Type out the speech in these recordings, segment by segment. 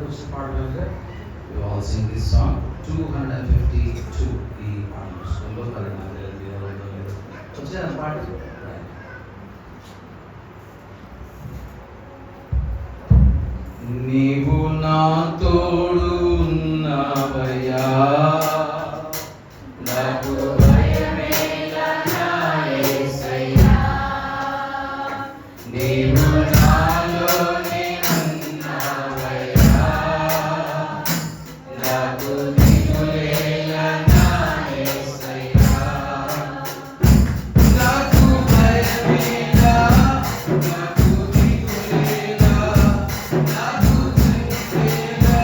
కూర్చుని పాడగలిగితే you all sing this song 252 ఈ పాట పుస్తకంలో 14 వచ్చే పాట నీవు నా తోడు ఉన్నావయ్యా నాకు భయమేలా యేసయ్యా నీవు నాలోనే ఉన్నావయ్యా నాకు దిగులేలా యేసయ్యా నాకు భయమేలా నాకు దిగులేలా నాకు దిగులేలా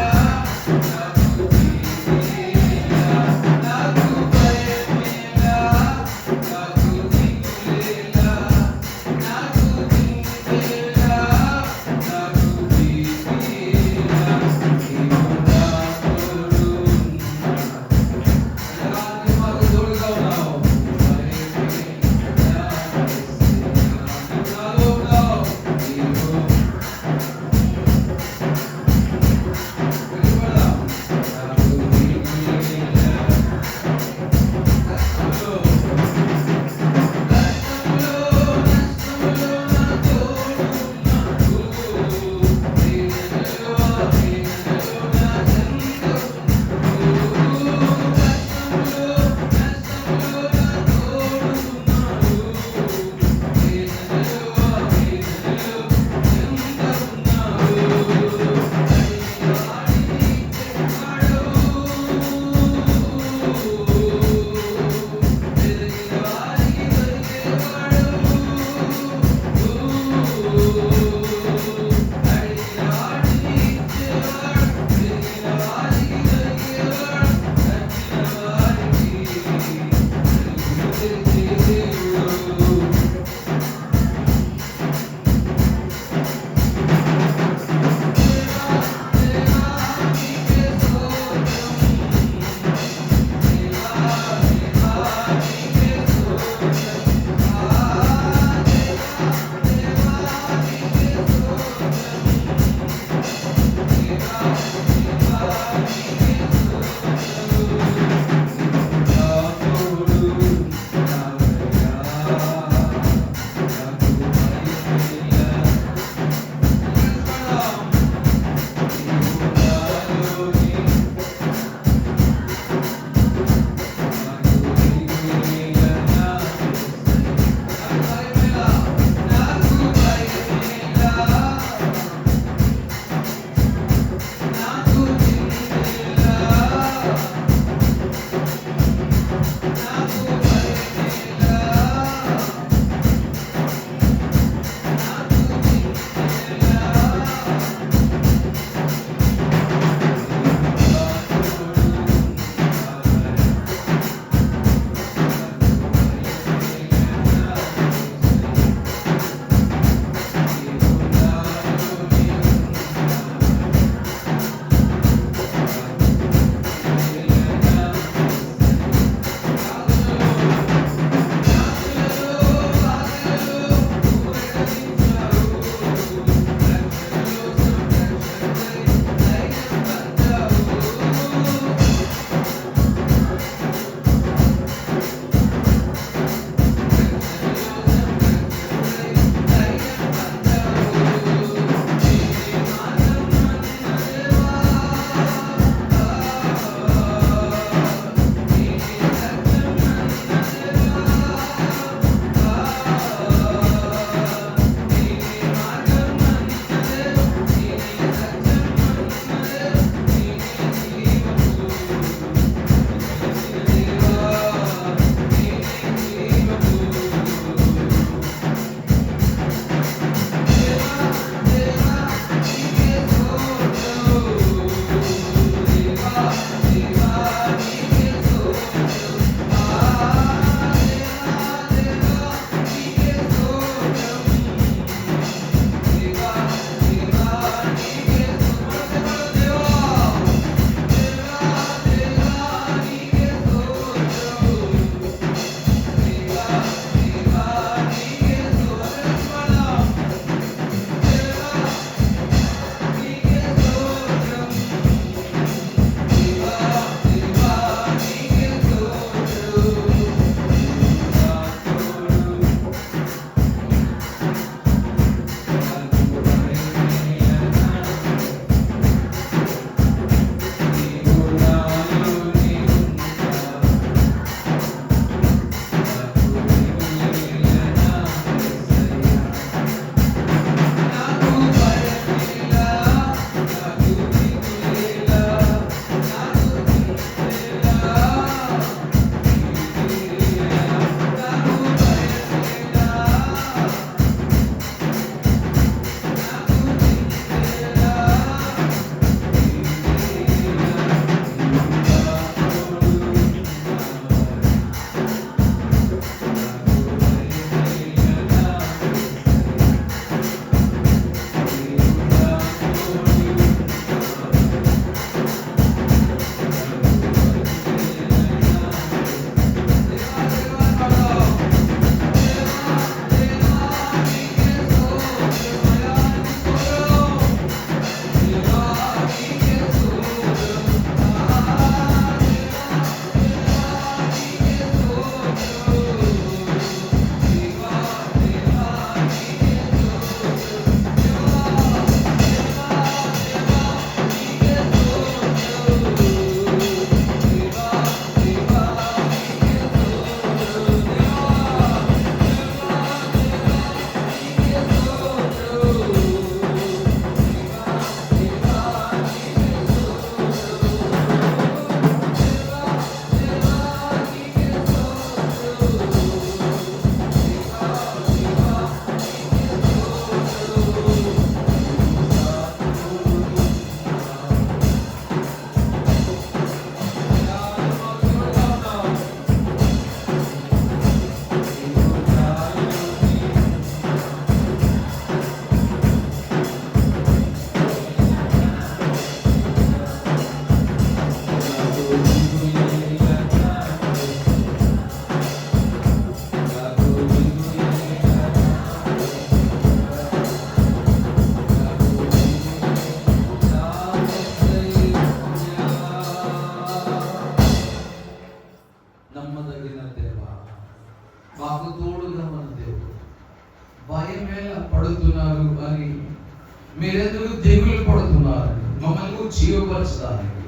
మీరెందుకు దిగులు పడుతున్నారు? మమ్మల్ని జీవపరచడానికి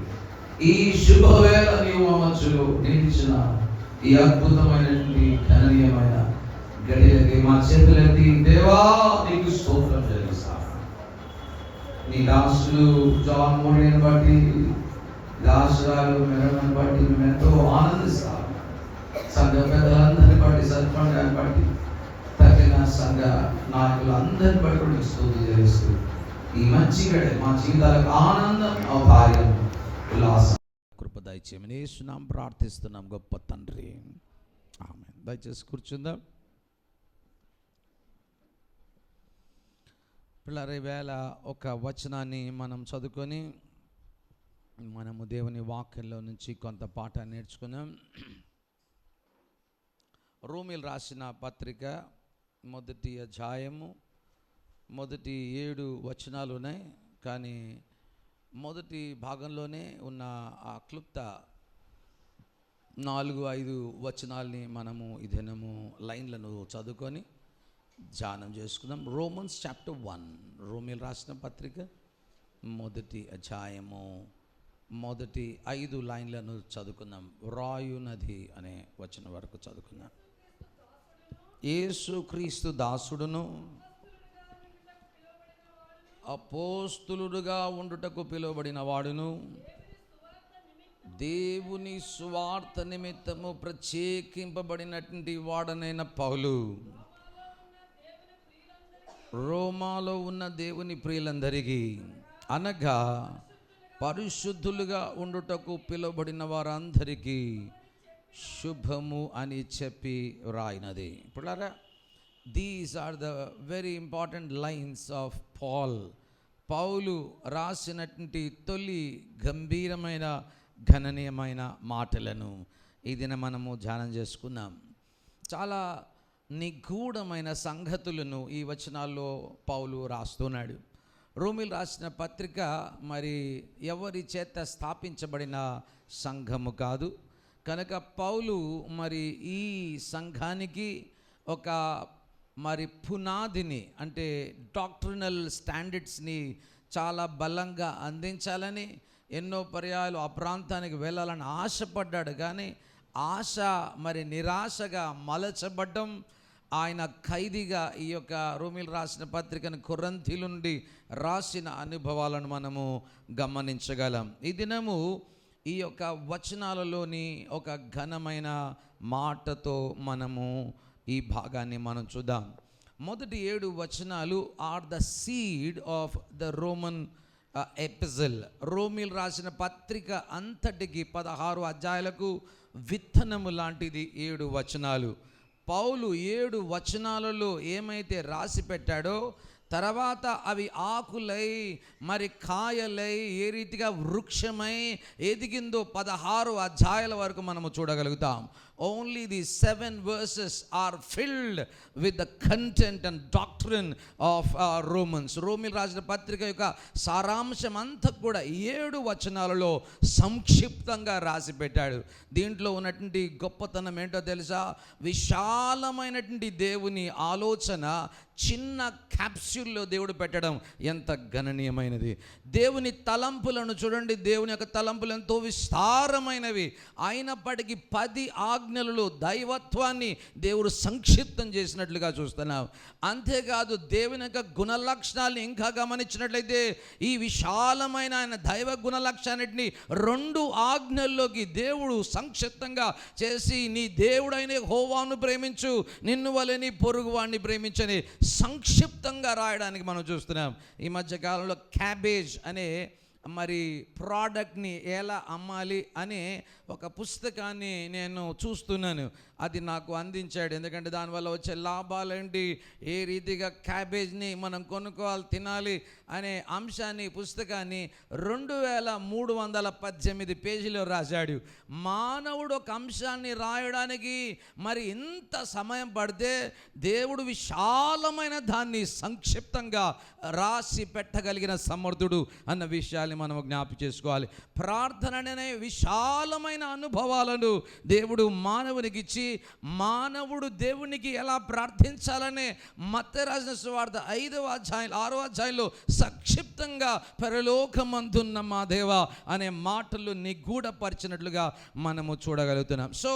ఈ శుభవేళ నీవు మా మధ్యలో నిలిచిన ఈ అద్భుతమైనటువంటి గణనీయమైన గడియకి మా చేతులెత్తి దేవా నీకు స్తోత్రం చెల్లిస్తాను. నీ దాసులు జాన్ మోడీని బట్టి, దాసురాలు మెరమని బట్టి మేము ఎంతో ఆనందిస్తాము. సంఘ పెద్దలందరిని బట్టి, సర్పంచాన్ని బట్టి, తగిన సంఘ నాయకులందరిని బట్టి కూడా స్తోత్రం చేస్తూ ఈ మంచి గడి మా జీవితాలకు ఆనందం, ఔదార్యం, ఉల్లాసం కృప దయచేయమని యేసునామమున ప్రార్థిస్తున్నాం గొప్ప తండ్రి, ఆమేన్. దయచేసి కూర్చుందాం. పిల్లలు, ఈవేళ ఒక వచనాన్ని మనం చదువుకొని మనము దేవుని వాక్యంలో నుంచి కొంత పాఠాన్ని నేర్చుకున్నాం. రోమీయులు రాసిన పత్రిక మొదటి అధ్యాయము మొదటి 7 వచనాలు ఉన్నాయి. కానీ మొదటి భాగంలోనే ఉన్న ఆ క్లుప్త 4-5 వచనాల్ని మనము ఈ దినము లైన్లను చదువుకొని ధ్యానం చేసుకుందాం. రోమన్స్ చాప్టర్ 1, రోమీయులు రాసిన పత్రిక మొదటి అధ్యాయము మొదటి 5 లైన్లను చదువుకుందాం. రాయునది అనే వచనం వరకు చదువుకుందాం. యేసుక్రీస్తు దాసుడును అపోస్తులుడుగా ఉండుటకు పిలువబడిన వాడును, దేవుని సువార్త నిమిత్తము ప్రత్యేకింపబడినటువంటి వాడనైన పౌలు, రోమాలో ఉన్న దేవుని ప్రియులందరికీ, అనగా పరిశుద్ధులుగా ఉండుటకు పిలువబడిన వారందరికీ శుభము అని చెప్పి రాయినది. ఇప్పుడారా, these are the very important lines of Paul. పౌలు రాసినటువంటి తొలి గంభీరమైన గణనీయమైన మాటలను ఈ దిన మనము ధ్యానం చేసుకుందాం. చాలా నిగూఢమైన సంగతులను ఈ వచనాల్లో పౌలు రాస్తున్నాడు. రోమీయులు రాసిన పత్రిక మరి ఎవరి చేత స్థాపించబడిన సంఘము కాదు కనుక పౌలు మరి ఈ సంఘానికి ఒక మరి పునాదిని, అంటే డాక్ట్రినల్ స్టాండర్డ్స్ని చాలా బలంగా అందించాలని ఎన్నో పర్యాయాలు ఆ ప్రాంతానికి వెళ్ళాలని ఆశపడ్డాడు. కానీ ఆశ మరి నిరాశగా మలచబడ్డం, ఆయన ఖైదీగా ఈ యొక్క రోమీయులు రాసిన పత్రికను కొరింథీ నుండి రాసిన అనుభవాలను మనము గమనించగలం. ఈ దినము ఈ యొక్క వచనాలలోని ఒక ఘనమైన మాటతో మనము ఈ భాగాన్ని మనం చూద్దాం. మొదటి 7 వచనాలు are the seed of the Roman epistle. రోమీయులు రాసిన పత్రిక అంతటికి 16 అధ్యాయాలకు విత్తనము లాంటిది 7 వచనాలు. పౌలు 7 వచనాలలో ఏమైతే రాసి పెట్టాడో తర్వాత అవి ఆకులై మరి కాయలై ఏ రీతిగా వృక్షమై ఎదిగిందో 16 అధ్యాయాల వరకు మనము చూడగలుగుతాం. Only the 7 verses are filled with the content and doctrine of Romans. రోమీయులు రాసిన పత్రిక యొక్క సారాంశం అంతా కూడా 7 వచనాలలో సంక్షిప్తంగా రాసి పెట్టాడు. దీంట్లో ఉన్నటువంటి గొప్పతనం ఏంటో తెలుసా? విశాలమైనటువంటి దేవుని ఆలోచన చిన్న క్యాప్సూల్లో దేవుడు పెట్టడం ఎంత గణనీయమైనది. దేవుని తలంపులను చూడండి, దేవుని యొక్క తలంపులు ఎంతో విస్తారమైనవి. అయినప్పటికీ 10 ఆజ్ఞలలో దైవత్వాన్ని దేవుడు సంక్షిప్తం చేసినట్లుగా చూస్తున్నాం. అంతేకాదు దేవుని యొక్క గుణలక్షణాలను ఇంకా గమనించినట్లయితే ఈ విశాలమైన ఆయన దైవ గుణలక్షణాన్నిటిని 2 ఆజ్ఞల్లోకి దేవుడు సంక్షిప్తంగా చేసి, నీ దేవుడైన యెహోవాను ప్రేమించు, నిన్ను వలె నీ పొరుగువాడిని ప్రేమించని సంక్షిప్తంగా రాయడానికి మనం చూస్తున్నాం. ఈ మధ్య కాలంలో క్యాబేజ్ అనే మరి ప్రోడక్ట్ని ఎలా అమ్మాలి అనే ఒక పుస్తకాన్ని నేను చూస్తున్నాను. అది నాకు అందించాడు. ఎందుకంటే దానివల్ల వచ్చే లాభాలేంటి, ఏ రీతిగా క్యాబేజ్ని మనం కొనుక్కోవాలి, తినాలి అనే అంశాన్ని, పుస్తకాన్ని 2318 పేజీలో రాశాడు. మానవుడు ఒక అంశాన్ని రాయడానికి మరి ఇంత సమయం పడితే దేవుడు విశాలమైన దాన్ని సంక్షిప్తంగా రాసి పెట్టగలిగిన సమర్థుడు అన్న విషయాన్ని మనం జ్ఞాపకం చేసుకోవాలి. ప్రార్థన అనే విశాలమైన అనుభవాలను దేవుడు మానవునికి ఇచ్చి మానవుడు దేవునికి ఎలా ప్రార్థించాలనే మత్తయి రాసిన సువార్త 5వ అధ్యాయం 6వ అధ్యాయంలో సంక్షిప్తంగా పరలోకమందున్న మా దేవా అనే మాటలు నిగూఢపరిచినట్లుగా మనము చూడగలుగుతున్నాం. సో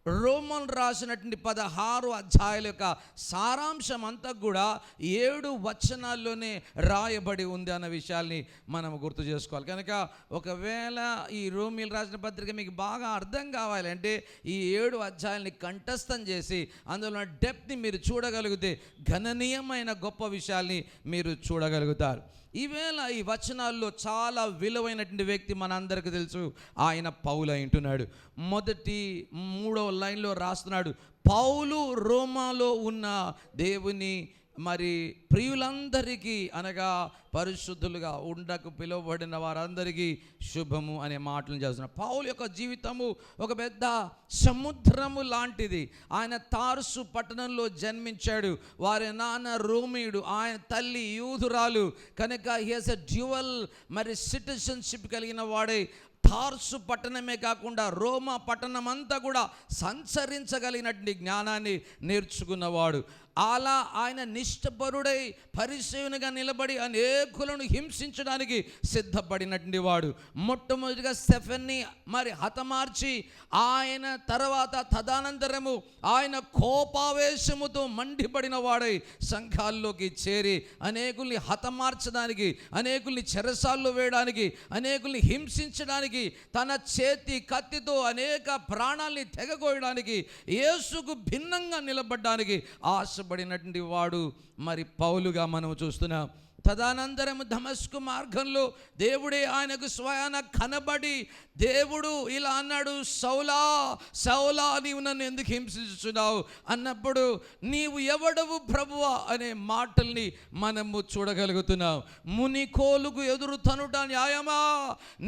రోమన్ రాసినటువంటి 16 అధ్యాయుల యొక్క సారాంశం అంతా కూడా 7 వచనాల్లోనే రాయబడి ఉంది అన్న విషయాల్ని మనం గుర్తు చేసుకోవాలి. కనుక ఒకవేళ ఈ రోమీలు రాసిన పత్రిక మీకు బాగా అర్థం కావాలంటే ఈ 7 అధ్యాయాల్ని కంఠస్థం చేసి అందులో డెప్త్ని మీరు చూడగలిగితే గణనీయమైన గొప్ప విషయాల్ని మీరు చూడగలుగుతారు. ఈవేళ ఈ వచనాల్లో చాలా విలువైనటువంటి వ్యక్తి మనందరికీ తెలుసు, ఆయన పౌలు అంటున్నాడు. మొదటి 3వ లైన్లో రాస్తున్నాడు, పౌలు రోమాలో ఉన్న దేవుని మరి ప్రియులందరికీ అనగా పరిశుద్ధులుగా ఉండకు పిలువబడిన వారందరికీ శుభము అనే మాటలను చేస్తున్నారు. పౌలు యొక్క జీవితము ఒక పెద్ద సముద్రము లాంటిది. ఆయన తార్సు పట్టణంలో జన్మించాడు. వారి నాన్న రోమీయుడు, ఆయన తల్లి యూదురాలు. కనుక హి హస్ ఎ డ్యూయల్ మరి సిటిజన్షిప్ కలిగిన వాడే. తార్సు పట్టణమే కాకుండా రోమా పట్టణం అంతా కూడా సంచరించగలిగినటువంటి జ్ఞానాన్ని నేర్చుకున్నవాడు. అలా ఆయన నిష్ఠపరుడై పరిసేయునిగా నిలబడి అనేకులను హింసించడానికి సిద్ధపడినటువంటి వాడు. మొట్టమొదటిగా స్టెఫెన్ని మరి హతమార్చి ఆయన తర్వాత తదనంతరము ఆయన కోపావేశముతో మండిపడిన వాడై సంఘాల్లోకి చేరి అనేకుల్ని హతమార్చడానికి, అనేకుల్ని చెరసాల్లో వేయడానికి, అనేకుల్ని హింసించడానికి, తన చేతి కత్తితో అనేక ప్రాణాల్ని తెగకోయడానికి, యేసుకు భిన్నంగా నిలబడడానికి ఆశపడినటువంటి వాడు మరి పౌలుగా మనం చూస్తున్నాం. తదనంతరం దమస్కు మార్గంలో దేవుడే ఆయనకు స్వయాన కనబడి దేవుడు ఇలా అన్నాడు, సౌలా సౌలా నీవు నన్ను ఎందుకు హింసించుచున్నావు అన్నప్పుడు నీవు ఎవడవు ప్రభువా అనే మాటల్ని మనము చూడగలుగుతున్నాం. మునికోలుకు ఎదురు తనుట న్యాయమా,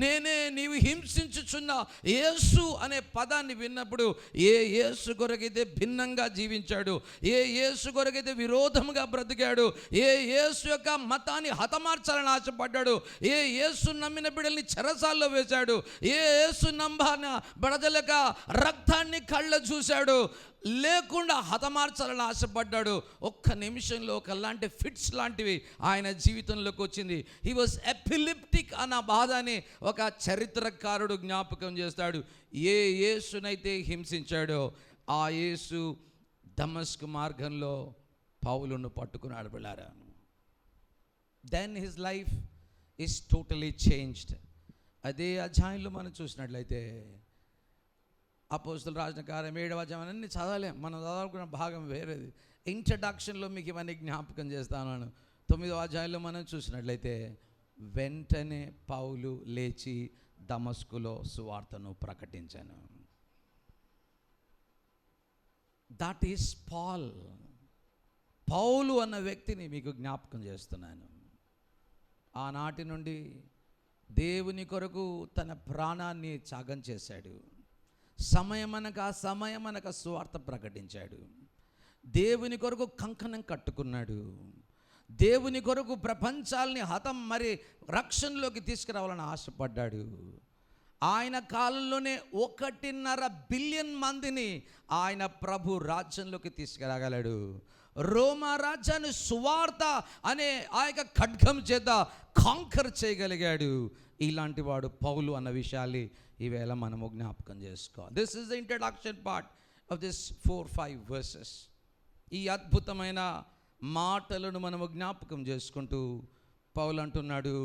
నేనే నీవు హింసించుచున్న యేసు అనే పదాన్ని విన్నప్పుడు ఏ యేసు కొరకైతే భిన్నంగా జీవించాడు, ఏ యేసు కొరకైతే విరోధంగా బ్రతికాడు, ఏ యేసు యొక్క మతాన్ని హతమార్చాలని ఆశపడ్డాడు, ఏ యేసు నమ్మిన బిడ్డల్ని చెరసాల్లో వేశాడు, ఏ యేసు నమ్మిన బడదలక రక్తాన్ని కళ్ళ చూశాడు, లేకుండా హతమార్చాలని ఆశపడ్డాడు. ఒక్క నిమిషంలో ఒకలాంటి ఫిట్స్ లాంటివి ఆయన జీవితంలోకి వచ్చింది. హీ వాజ్ ఎపిలిప్టిక్ అన్న బాధని ఒక చరిత్రకారుడు జ్ఞాపకం చేస్తాడు. ఏ యేసునైతే హింసించాడో ఆ యేసు దమస్కు మార్గంలో పౌలును పట్టుకున్నాడు. బిళ్ళారా, then his life is totally changed. అదే అధ్యాయంలో మనం చూసినట్లయితే అపోస్తలులు రాసిన కార్యం 7వ అధ్యాయం అన్నీ చదవలేం, మనం చదవాలనుకున్న భాగం వేరేది. ఇంట్రడక్షన్లో మీకు ఇవన్నీ జ్ఞాపకం చేస్తాను. 9వ అధ్యాయంలో మనం చూసినట్లయితే వెంటనే పౌలు లేచి దమస్కులో సువార్తను ప్రకటించాను. That is Paul. పౌలు అన్న వ్యక్తిని మీకు జ్ఞాపకం చేస్తున్నాను. ఆనాటి నుండి దేవుని కొరకు తన ప్రాణాన్ని త్యాగం చేశాడు. సమయమనక సువార్త ప్రకటించాడు. దేవుని కొరకు కంకణం కట్టుకున్నాడు. దేవుని కొరకు ప్రపంచాల్ని మరి రక్షణలోకి తీసుకురావాలని ఆశపడ్డాడు. ఆయన కాలంలోనే 1.5 బిలియన్ మందిని ఆయన ప్రభు రాజ్యంలోకి తీసుకురాగలడు. రోమా రాజ్యాన్ని సువార్త అనే ఆ యొక్క ఖడ్గం చేత కాంకర్ చేయగలిగాడు. ఇలాంటి వాడు పౌలు అన్న విషయాన్ని ఈవేళ మనము జ్ఞాపకం చేసుకోవాలి. This is the introduction part of this 4-5 versus. ఈ అద్భుతమైన మాటలను మనము జ్ఞాపకం చేసుకుంటూ పౌలు అంటున్నాడు,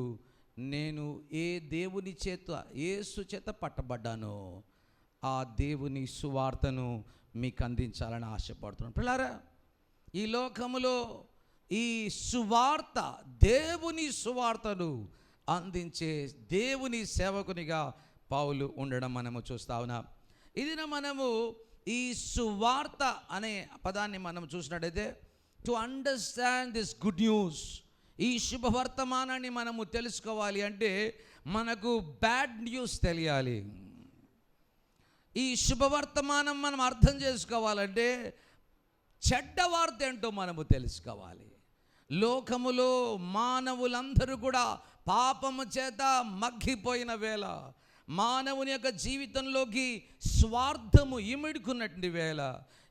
నేను ఏ దేవుని చేత యేసు చేత పట్టబడ్డానో ఆ దేవుని సువార్తను మీకు అందించాలని ఆశపడుతున్నాను. పిల్లారా, ఈ లోకములో ఈ సువార్త, దేవుని సువార్తను అందించే దేవుని సేవకునిగా పౌలు ఉండడం మనము చూస్తా ఉన్నాం. ఇది మనము ఈ సువార్త అనే పదాన్ని మనం చూసినట్టయితే, to understand this good news, ఈ శుభవర్తమానాన్ని మనము తెలుసుకోవాలి అంటే మనకు బ్యాడ్ న్యూస్ తెలియాలి. ఈ శుభవర్తమానం మనం అర్థం చేసుకోవాలంటే చెడ్డ వార్త ఏంటో మనము తెలుసుకోవాలి. లోకములో మానవులందరూ కూడా పాపము చేత మగ్గిపోయిన వేళ, మానవుని యొక్క జీవితంలోకి స్వార్థము ఇమిడుకున్నటువంటి వేళ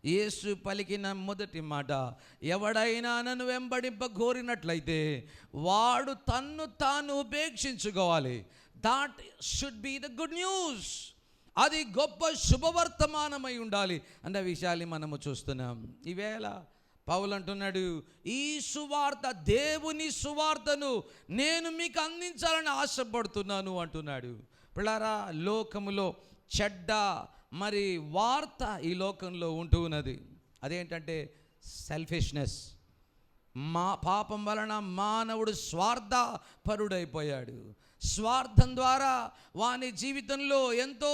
యేసు పలికిన మొదటి మాట, ఎవడైనా నన్ను వెంబడింప కోరినట్లయితే వాడు తన్ను తాను ఉపేక్షించుకోవాలి. That should be the good news. అది గొప్ప శుభవర్తమానమై ఉండాలి అన్న విషయాన్ని మనము చూస్తున్నాం. ఈవేళ పౌలు అంటున్నాడు, ఈ సువార్త, దేవుని సువార్తను నేను మీకు అందించాలని ఆశపడుతున్నాను అంటున్నాడు. పిల్లారా, లోకములో చెడ్డ వార్త ఈ లోకంలో ఉంటూ ఉన్నది. అదేంటంటే సెల్ఫిష్నెస్. పాపం వలన మానవుడు స్వార్థపరుడైపోయాడు. స్వార్థం ద్వారా వాని జీవితంలో ఎంతో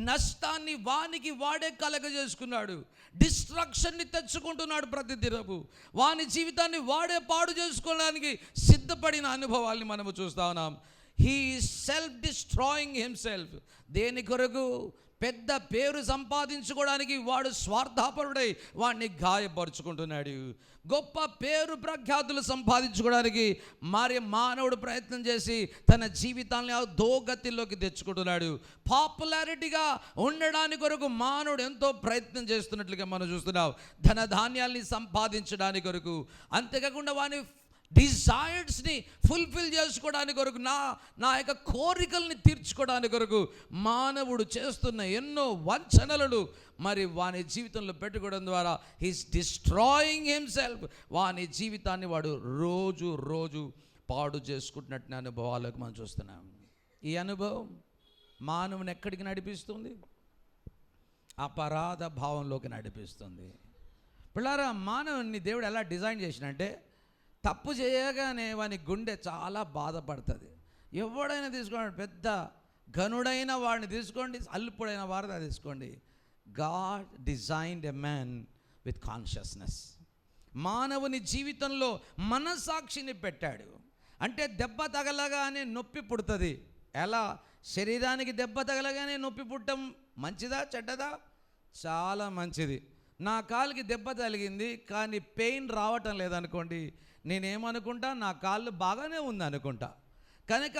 నష్టాన్ని వాడే కలగజేసుకున్నాడు. డిస్ట్రక్షన్ని తెచ్చుకుంటున్నాడు ప్రతిదినము. వాని జీవితాన్ని వాడే పాడు చేసుకోవడానికి సిద్ధపడిన అనుభవాల్ని మనము చూస్తా ఉన్నాం. He is self destroying himself. దేని కొరకు? పెద్ద పేరు సంపాదించుకోవడానికి వాడు స్వార్థపరుడై వాడిని గాయపరుచుకుంటున్నాడు. గొప్ప పేరు ప్రఖ్యాతులు సంపాదించుకోవడానికి మానవుడు ప్రయత్నం చేసి తన జీవితాన్ని దోగతిలోకి తెచ్చుకుంటున్నాడు. పాపులారిటీగా ఉండడానికి కొరకు మానవుడు ఎంతో ప్రయత్నం చేస్తున్నట్లుగా మనం చూస్తున్నాం. ధనధాన్యాల్ని సంపాదించడానికి కొరకు, అంతేకాకుండా వాని డిజైర్స్ని ఫుల్ఫిల్ చేసుకోవడానికి కొరకు, నా యొక్క కోరికల్ని తీర్చుకోవడానికి కొరకు మానవుడు చేస్తున్న ఎన్నో వంచనలను వాని జీవితంలో పెట్టుకోవడం ద్వారా హీస్ డిస్ట్రాయింగ్ హిమ్సెల్ఫ్. వాని జీవితాన్ని వాడు రోజు రోజు పాడు చేసుకుంటున్నట్టు అనుభవాలకు మనం చూస్తున్నాం. ఈ అనుభవం మానవుని ఎక్కడికి నడిపిస్తుంది? అపరాధ భావంలోకి నడిపిస్తుంది. పిల్లారా, మానవుని దేవుడు ఎలా డిజైన్ చేసినంటే, తప్పు చేయగానే వాని గుండె చాలా బాధపడుతుంది. ఎవడైనా తీసుకోండి, పెద్ద ఘనుడైన వాడిని తీసుకోండి, అల్పుడైన వారిని తీసుకోండి, God designed a man with consciousness. మానవుని జీవితంలో మనసాక్షిని పెట్టాడు. అంటే దెబ్బ తగలగానే నొప్పి పుడుతుంది. ఎలా? శరీరానికి దెబ్బ తగలగానే నొప్పి పుట్టడం మంచిదా చెడ్డదా? చాలా మంచిది. నా కాలుకి దెబ్బ తగిలింది కానీ పెయిన్ రావటం లేదనుకోండి, నేనేమనుకుంటా? నా కాళ్ళు బాగానే ఉంది అనుకుంటా. కనుక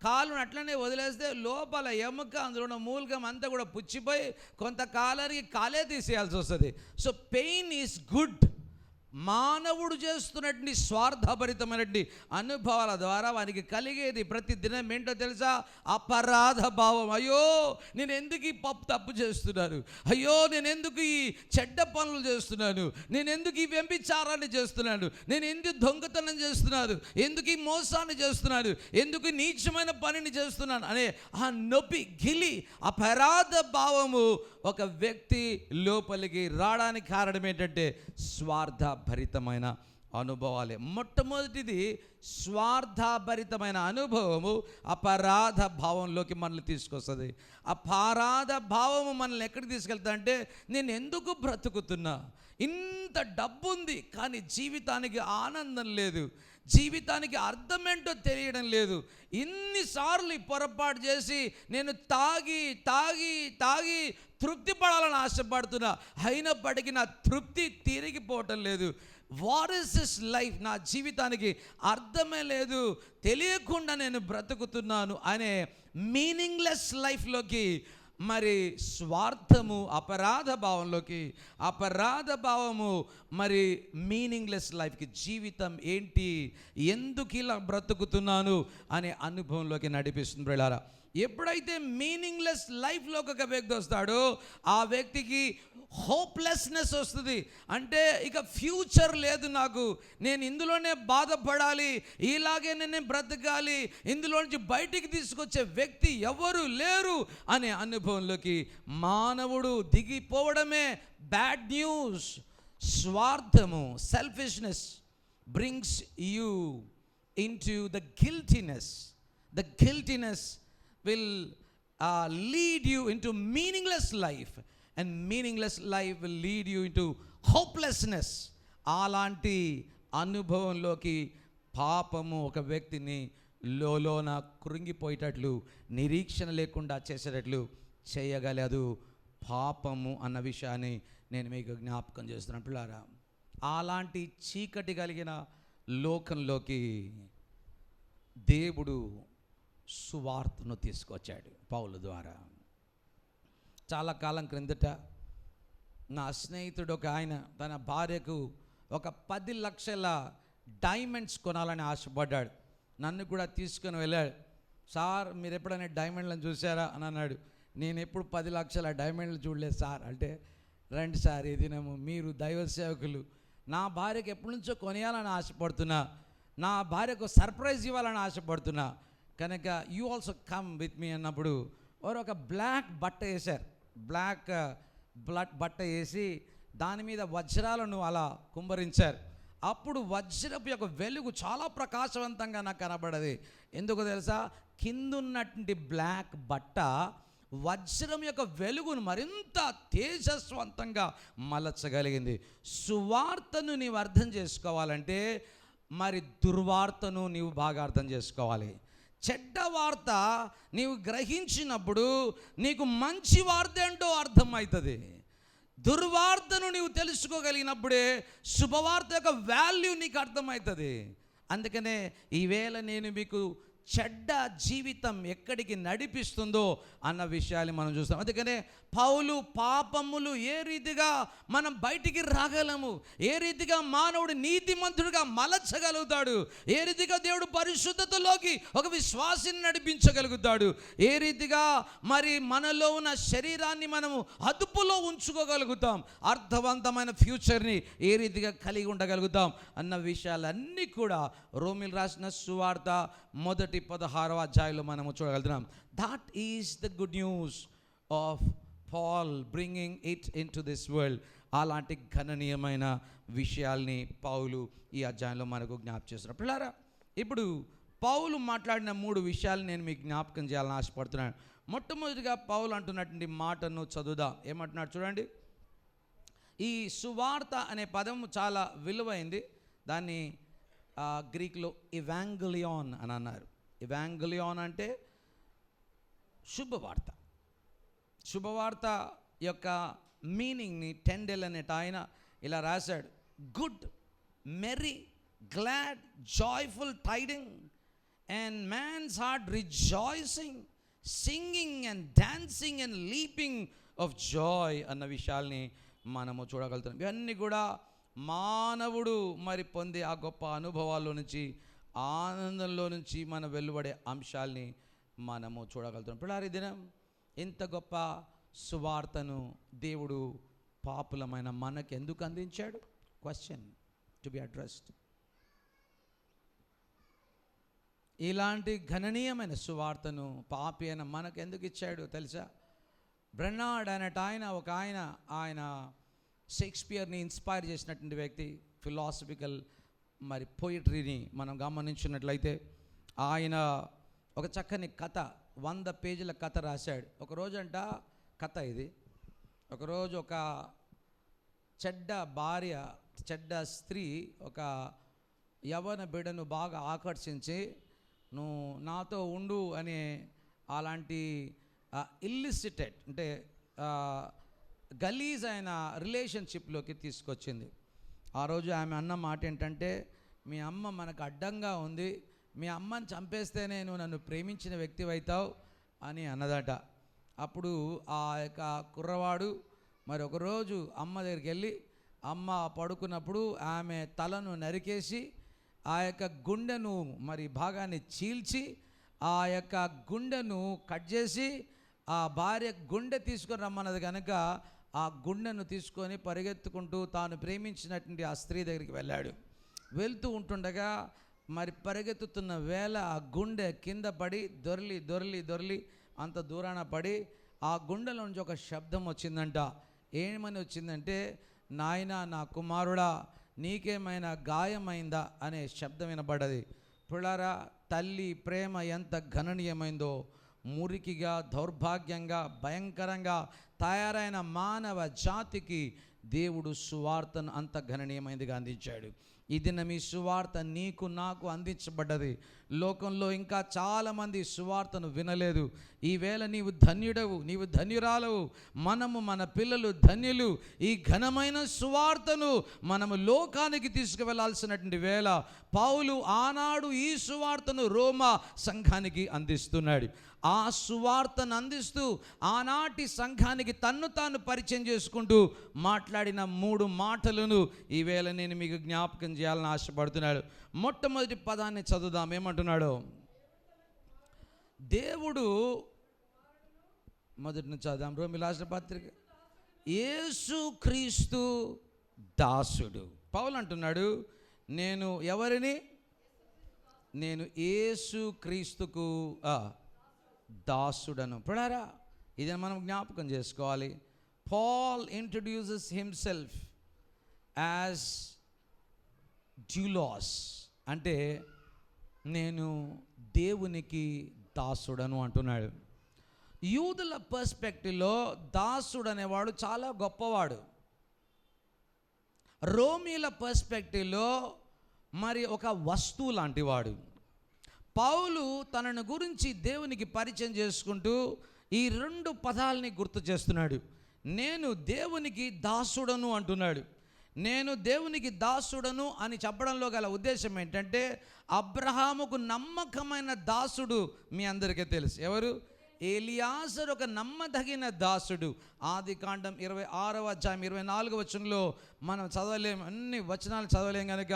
కాలును అట్లనే వదిలేస్తే లోపల ఎముక, అందులో ఉన్న మూలకం అంతా కూడా పుచ్చిపోయి కొంతకాలానికి కాలే తీసేయాల్సి వస్తుంది. So pain is good. మానవుడు చేస్తున్నటువంటి స్వార్థభరితమైనటువంటి అనుభవాల ద్వారా వానికి కలిగేది ప్రతి దినం ఏంటో తెలుసా? అపరాధ భావం. అయ్యో, నేను ఎందుకు ఈ తప్పు చేస్తున్నాను, అయ్యో నేను ఎందుకు ఈ చెడ్డ పనులు చేస్తున్నాను, నేను ఎందుకు ఈ వ్యభిచారాన్ని చేస్తున్నాను, నేను ఎందుకు దొంగతనం చేస్తున్నాను, ఎందుకు ఈ మోసాన్ని చేస్తున్నాను, ఎందుకు నీచమైన పనిని చేస్తున్నాను అనే ఆ నొప్పి, గిలి, అపరాధ భావము ఒక వ్యక్తి లోపలికి రావడానికి కారణం ఏంటంటే స్వార్థభరితమైన అనుభవాలే. మొట్టమొదటిది స్వార్థభరితమైన అనుభవము అపరాధ భావంలోకి మనల్ని తీసుకొస్తుంది. అపరాధ భావము మనల్ని ఎక్కడికి తీసుకెళ్తా అంటే, నేను ఎందుకు బ్రతుకుతున్నా, ఇంత డబ్బు ఉంది కానీ జీవితానికి ఆనందం లేదు, జీవితానికి అర్థమేంటో తెలియడం లేదు, ఇన్నిసార్లు పొరపాటు చేసి నేను తాగి తాగి తాగి తృప్తి పడాలని ఆశపడుతున్నా, అయినప్పటికీ నా తృప్తి తిరిగిపోవటం లేదు. What is this life? నా జీవితానికి అర్థమే లేదు, తెలియకుండా నేను బ్రతుకుతున్నాను అనే మీనింగ్లెస్ లైఫ్లోకి, స్వార్థము అపరాధ భావంలోకి, అపరాధ భావము మీనింగ్లెస్ లైఫ్కి, జీవితం ఏంటి, ఎందుకు ఇలా బ్రతుకుతున్నాను అనే అనుభవంలోకి నడిపిస్తుంది. ప్రియులారా, ఎప్పుడైతే మీనింగ్లెస్ లైఫ్లోకి ఒక వ్యక్తి వస్తాడో ఆ వ్యక్తికి హోప్లెస్నెస్ వస్తుంది. అంటే ఇక ఫ్యూచర్ లేదు నాకు, నేను ఇందులోనే బాధపడాలి, ఇలాగే నేను బ్రతకాలి, ఇందులో నుంచి బయటికి తీసుకొచ్చే వ్యక్తి ఎవరు లేరు అనే అనుభవంలోకి మానవుడు దిగిపోవడమే బ్యాడ్ న్యూస్. స్వార్థము, selfishness brings you into the guiltiness. The guiltiness will lead you into meaningless life, and meaningless life will lead you into hopelessness. అలాంటి అనుభవంలోకి పాపము ఒక వ్యక్తిని లోన కృంగిపోయేటట్లు, నిరీక్షణ లేకుండా చేసేటట్లు చేయగలదు. పాపము అన్న విషయాన్ని నేను మీకు జ్ఞాపకం చేస్తున్నాను. పిల్లారా, అలాంటి చీకటి కలిగిన లోకంలోకి దేవుడు సువార్తను తీసుకొచ్చాడు పౌలు ద్వారా. చాలా కాలం క్రిందట నా స్నేహితుడు ఒక ఆయన తన భార్యకు ఒక 10 లక్షల డైమండ్స్ కొనాలని ఆశపడ్డాడు. నన్ను కూడా తీసుకొని వెళ్ళాడు. సార్, మీరు ఎప్పుడైనా డైమండ్లను చూసారా అని అన్నాడు. నేను ఎప్పుడు 10 లక్షల డైమండ్లు చూడలేదు సార్ అంటే, రండి సార్, ఈ దినము మీరు దైవ సేవకులు, నా భార్యకు ఎప్పటి నుంచో కొనియాలని ఆశపడుతున్నా, నా భార్యకు సర్ప్రైజ్ ఇవ్వాలని ఆశపడుతున్నా, కనుక you also come with me అన్నప్పుడు వారు ఒక బ్లాక్ బట్ట వేశారు. బ్లాక్ బట్ట వేసి దాని మీద వజ్రాలను అలా కుమ్మరించారు. అప్పుడు వజ్రపు యొక్క వెలుగు చాలా ప్రకాశవంతంగా నాకు కనబడది. ఎందుకు తెలుసా? కిందున్నటువంటి బ్లాక్ బట్ట వజ్రం యొక్క వెలుగును మరింత తేజస్వంతంగా మలచగలిగింది. సువార్తను నీవు అర్థం చేసుకోవాలంటే మరి దుర్వార్తను నీవు బాగా అర్థం చేసుకోవాలి. చెడ్డ వార్త నీవు గ్రహించినప్పుడు నీకు మంచి వార్త ఏంటో అర్థమవుతుంది. దుర్వార్తను నీవు తెలుసుకోగలిగినప్పుడే శుభవార్త యొక్క వాల్యూ నీకు అర్థమవుతుంది. అందుకనే ఈవేళ నేను మీకు చెడ్డ జీవితం ఎక్కడికి నడిపిస్తుందో అన్న విషయాన్ని మనం చూస్తాం. అందుకనే పౌలు పాపములు ఏ రీతిగా మనం బయటికి రాగలము, ఏ రీతిగా మానవుడు నీతిమంతుడిగా మలచగలుగుతాడు, ఏ రీతిగా దేవుడు పరిశుద్ధతలోకి ఒక విశ్వాసిని నడిపించగలుగుతాడు, ఏ రీతిగా మరి మనలో ఉన్న శరీరాన్ని మనము అదుపులో ఉంచుకోగలుగుతాం, అర్థవంతమైన ఫ్యూచర్ని ఏ రీతిగా కలిగి ఉండగలుగుతాం అన్న విషయాలన్నీ కూడా రోమీయులకు రాసిన సువార్త మొదటి 16వ అధ్యాయంలో మనము చూడగలుగుతున్నాం. That is the good news of Paul bringing it into this world. అలాంటి గణనీయమైన విషయాల్ని పౌలు ఈ అధ్యాయంలో మనకు జ్ఞాపకం చేస్తున్నారు. పిల్లారా, ఇప్పుడు పౌలు మాట్లాడిన 3 విషయాలు నేను మీకు జ్ఞాపకం చేయాలని ఆశపడుతున్నాను. మొట్టమొదటిగా పౌలు అంటున్నటువంటి మాటను చదువుదాం. ఏమంటున్నాడు చూడండి. ఈ సువార్త అనే పదం చాలా విలువైంది. దాన్ని గ్రీక్లో ఇవాంగలియాన్ అని అన్నారు. ఇవాంగలియాన్ అంటే శుభవార్త. శుభవార్త యొక్క మీనింగ్ని టెండెల్ అనేట ఆయన ఇలా రాశాడు. Good, merry, glad, joyful tiding and man's heart rejoicing, singing and dancing and leaping of joy అన్న విషయాల్ని మనము చూడగలుగుతాం. ఇవన్నీ కూడా మానవుడు మరి పొందే ఆ గొప్ప అనుభవాల్లో నుంచి, ఆనందంలో నుంచి మనం వెలువడే అంశాల్ని మనము చూడగలుగుతాం. పిల్లారి దినం ఇంత గొప్ప సువార్తను దేవుడు పాపులమైన మనకు ఎందుకు అందించాడు? Question to be addressed. ఇలాంటి గణనీయమైన సువార్తను పాపి అయిన మనకు ఎందుకు ఇచ్చాడు తెలుసా? బ్రెన్నార్డ్ అనేట ఆయన షేక్స్పియర్ని ఇన్స్పైర్ చేసినటువంటి వ్యక్తి. ఫిలాసఫికల్ మరి పోయిటరీని మనం గమనించినట్లయితే ఆయన ఒక చక్కని కథ, 100 పేజీల కథ రాశాడు. ఒకరోజంట కథ ఇది. ఒకరోజు ఒక చెడ్డ స్త్రీ ఒక యవ్వన బిడ్డను బాగా ఆకర్షించి, నువ్వు నాతో ఉండు అనే అలాంటి ఇల్లిసిటెడ్ అంటే గలీజ్ అయిన రిలేషన్షిప్లోకి తీసుకొచ్చింది. ఆ రోజు ఆమె అన్న మాట ఏంటంటే, మీ అమ్మ మనకు అడ్డంగా ఉంది, మీ అమ్మని చంపేస్తేనే నువ్వు నన్ను ప్రేమించిన వ్యక్తి అవుతావు అని అన్నదట. అప్పుడు ఆ యొక్క కుర్రవాడు మరి ఒకరోజు అమ్మ దగ్గరికి వెళ్ళి, అమ్మ పడుకున్నప్పుడు ఆమె తలను నరికేసి ఆ యొక్క గుండెను మరి భాగాన్ని చీల్చి ఆ యొక్క గుండెను కట్ చేసి ఆ భార్య గుండె తీసుకొని రమ్మన్నది కనుక ఆ గుండెను తీసుకొని పరిగెత్తుకుంటూ తాను ప్రేమించినటువంటి ఆ స్త్రీ దగ్గరికి వెళ్ళాడు. వెళ్తూ ఉంటుండగా మరి పరిగెత్తుతున్న వేళ ఆ గుండె కింద పడి దొర్లి అంత దూరాన పడి ఆ గుండెలో నుంచి ఒక శబ్దం వచ్చిందంట. ఏమని వచ్చిందంటే, నాయనా నా కుమారుడా నీకేమైనా గాయమైందా అనే శబ్దం వినబడ్డది. పిల్లారా, తల్లి ప్రేమ ఎంత గణనీయమైందో, మురికిగా దౌర్భాగ్యంగా భయంకరంగా తయారైన మానవ జాతికి దేవుడు సువార్తను అంత గణనీయమైనదిగా అందించాడు. ఈ దినం ఈ సువార్త నీకు నాకు అందించబడ్డది. లోకంలో ఇంకా చాలామంది సువార్తను వినలేదు. ఈవేళ నీవు ధన్యుడవు, నీవు ధన్యురాలవు. మన పిల్లలు ధన్యులు. ఈ ఘనమైన సువార్తను మనము లోకానికి తీసుకువెళ్లాల్సినటువంటి వేళ పౌలు ఆనాడు ఈ సువార్తను రోమా సంఘానికి అందిస్తున్నాడు. ఆ సువార్తను అందిస్తూ ఆనాటి సంఘానికి తన్ను తాను పరిచయం చేసుకుంటూ మాట్లాడిన 3 మాటలను ఈవేళ నేను మీకు జ్ఞాపకం చేయాలని ఆశపడుతున్నాడు. మొట్టమొదటి పదాన్ని చదువుదాం. ఏమంటున్నాడు? దేవుడు, మొదటి నుంచి చదుదాం. రోమీయుల రాసిన పత్రిక. యేసు క్రీస్తు దాసుడు. పౌలు అంటున్నాడు, నేను ఎవరిని? నేను యేసు క్రీస్తుకు దాసుడను. పడారా, ఇది మనం జ్ఞాపకం చేసుకోవాలి. పాల్ ఇంట్రడ్యూసెస్ హిమ్సెల్ఫ్ యాజ్ డ్యూలాస్, అంటే నేను దేవునికి దాసుడను అంటున్నాడు. యూదుల పర్స్పెక్టివ్లో దాసుడు అనేవాడు చాలా గొప్పవాడు. రోమీల పర్స్పెక్టివ్లో మరి ఒక వస్తువు లాంటివాడు. పౌలు తనను గురించి దేవునికి పరిచయం చేసుకుంటూ ఈ 2 పదాలని గుర్తు చేస్తున్నాడు. నేను దేవునికి దాసుడను అంటున్నాడు. నేను దేవునికి దాసుడను అని చెప్పడంలో గల ఉద్దేశం ఏంటంటే, అబ్రహాముకు నమ్మకమైన దాసుడు మీ అందరికీ తెలుసు. ఎవరు? ఎలియాజరు ఒక నమ్మదగిన దాసుడు. ఆదికాండం 26వ అధ్యాయం 24వ వచనంలో మనం చదవలేము, అన్ని వచనాలు చదవలేం కనుక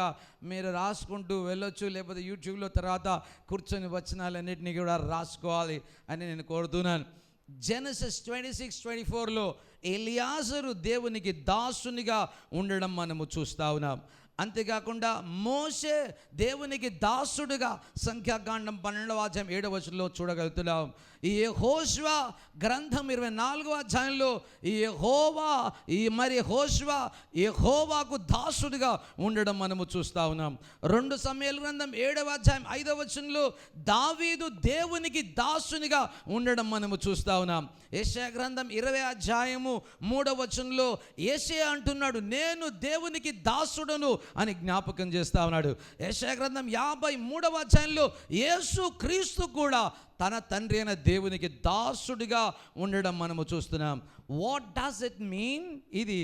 మీరు రాసుకుంటూ వెళ్ళొచ్చు, లేకపోతే యూట్యూబ్లో తర్వాత కూర్చొని వచనాలన్నింటినీ కూడా రాసుకోవాలి అని నేను కోరుతున్నాను. జెనసిస్ 26:24లో ఎలియాజరు దేవునికి దాసునిగా ఉండడం మనము చూస్తూ ఉన్నాం. అంతేకాకుండా మోషే దేవునికి దాసుడుగా సంఖ్యాకాండం 12వ అధ్యాయం 7వ వచనంలో చూడగలుగుతున్నాం. ఈ యెహోషువ గ్రంథం 24వ అధ్యాయంలో యెహోవాకు దాసుడిగా ఉండడం మనము చూస్తూ ఉన్నాం. 2 సమూయేలు గ్రంథం 7వ అధ్యాయం 5వ వచనంలో దావీదు దేవునికి దాసునిగా ఉండడం మనము చూస్తూ ఉన్నాం. యెషయా గ్రంథం 20వ అధ్యాయము 3వ వచనంలో యెషయా అంటున్నాడు, నేను దేవునికి దాసుడను అని జ్ఞాపకం చేస్తా ఉన్నాడు. యెషయా గ్రంథం 53వ అధ్యాయంలో యేసు క్రీస్తు కూడా తన తండ్రి అయిన దేవునికి దాసుడిగా ఉండడం మనము చూస్తున్నాం. What does it mean? ఇది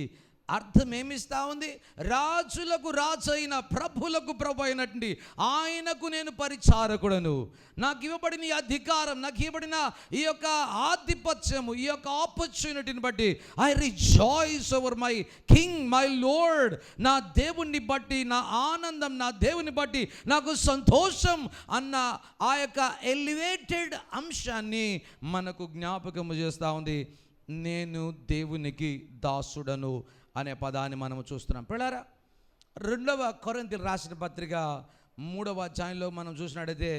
అర్థం ఏమిస్తా ఉంది? రాజులకు రాజు అయిన, ప్రభులకు ప్రభు అయినటువంటి ఆయనకు నేను పరిచారకుడను. నాకు ఇవ్వబడిన ఈ అధికారం, నాకు ఇవ్వబడిన ఈ యొక్క ఆధిపత్యము, ఈ యొక్క ఆపర్చునిటీని బట్టి I rejoice over my king, my lord. నా దేవుణ్ణి బట్టి నా ఆనందం, నా దేవుని బట్టి నాకు సంతోషం అన్న ఆ యొక్క ఎలివేటెడ్ అంశాన్ని మనకు జ్ఞాపకము చేస్తూ ఉంది. నేను దేవునికి దాసుడను అనే పదాన్ని మనము చూస్తున్నాం. పిల్లారా, 2వ కొరింథీయులకు రాసిన పత్రిక 3వ అధ్యాయంలో మనం చూసినట్టయితే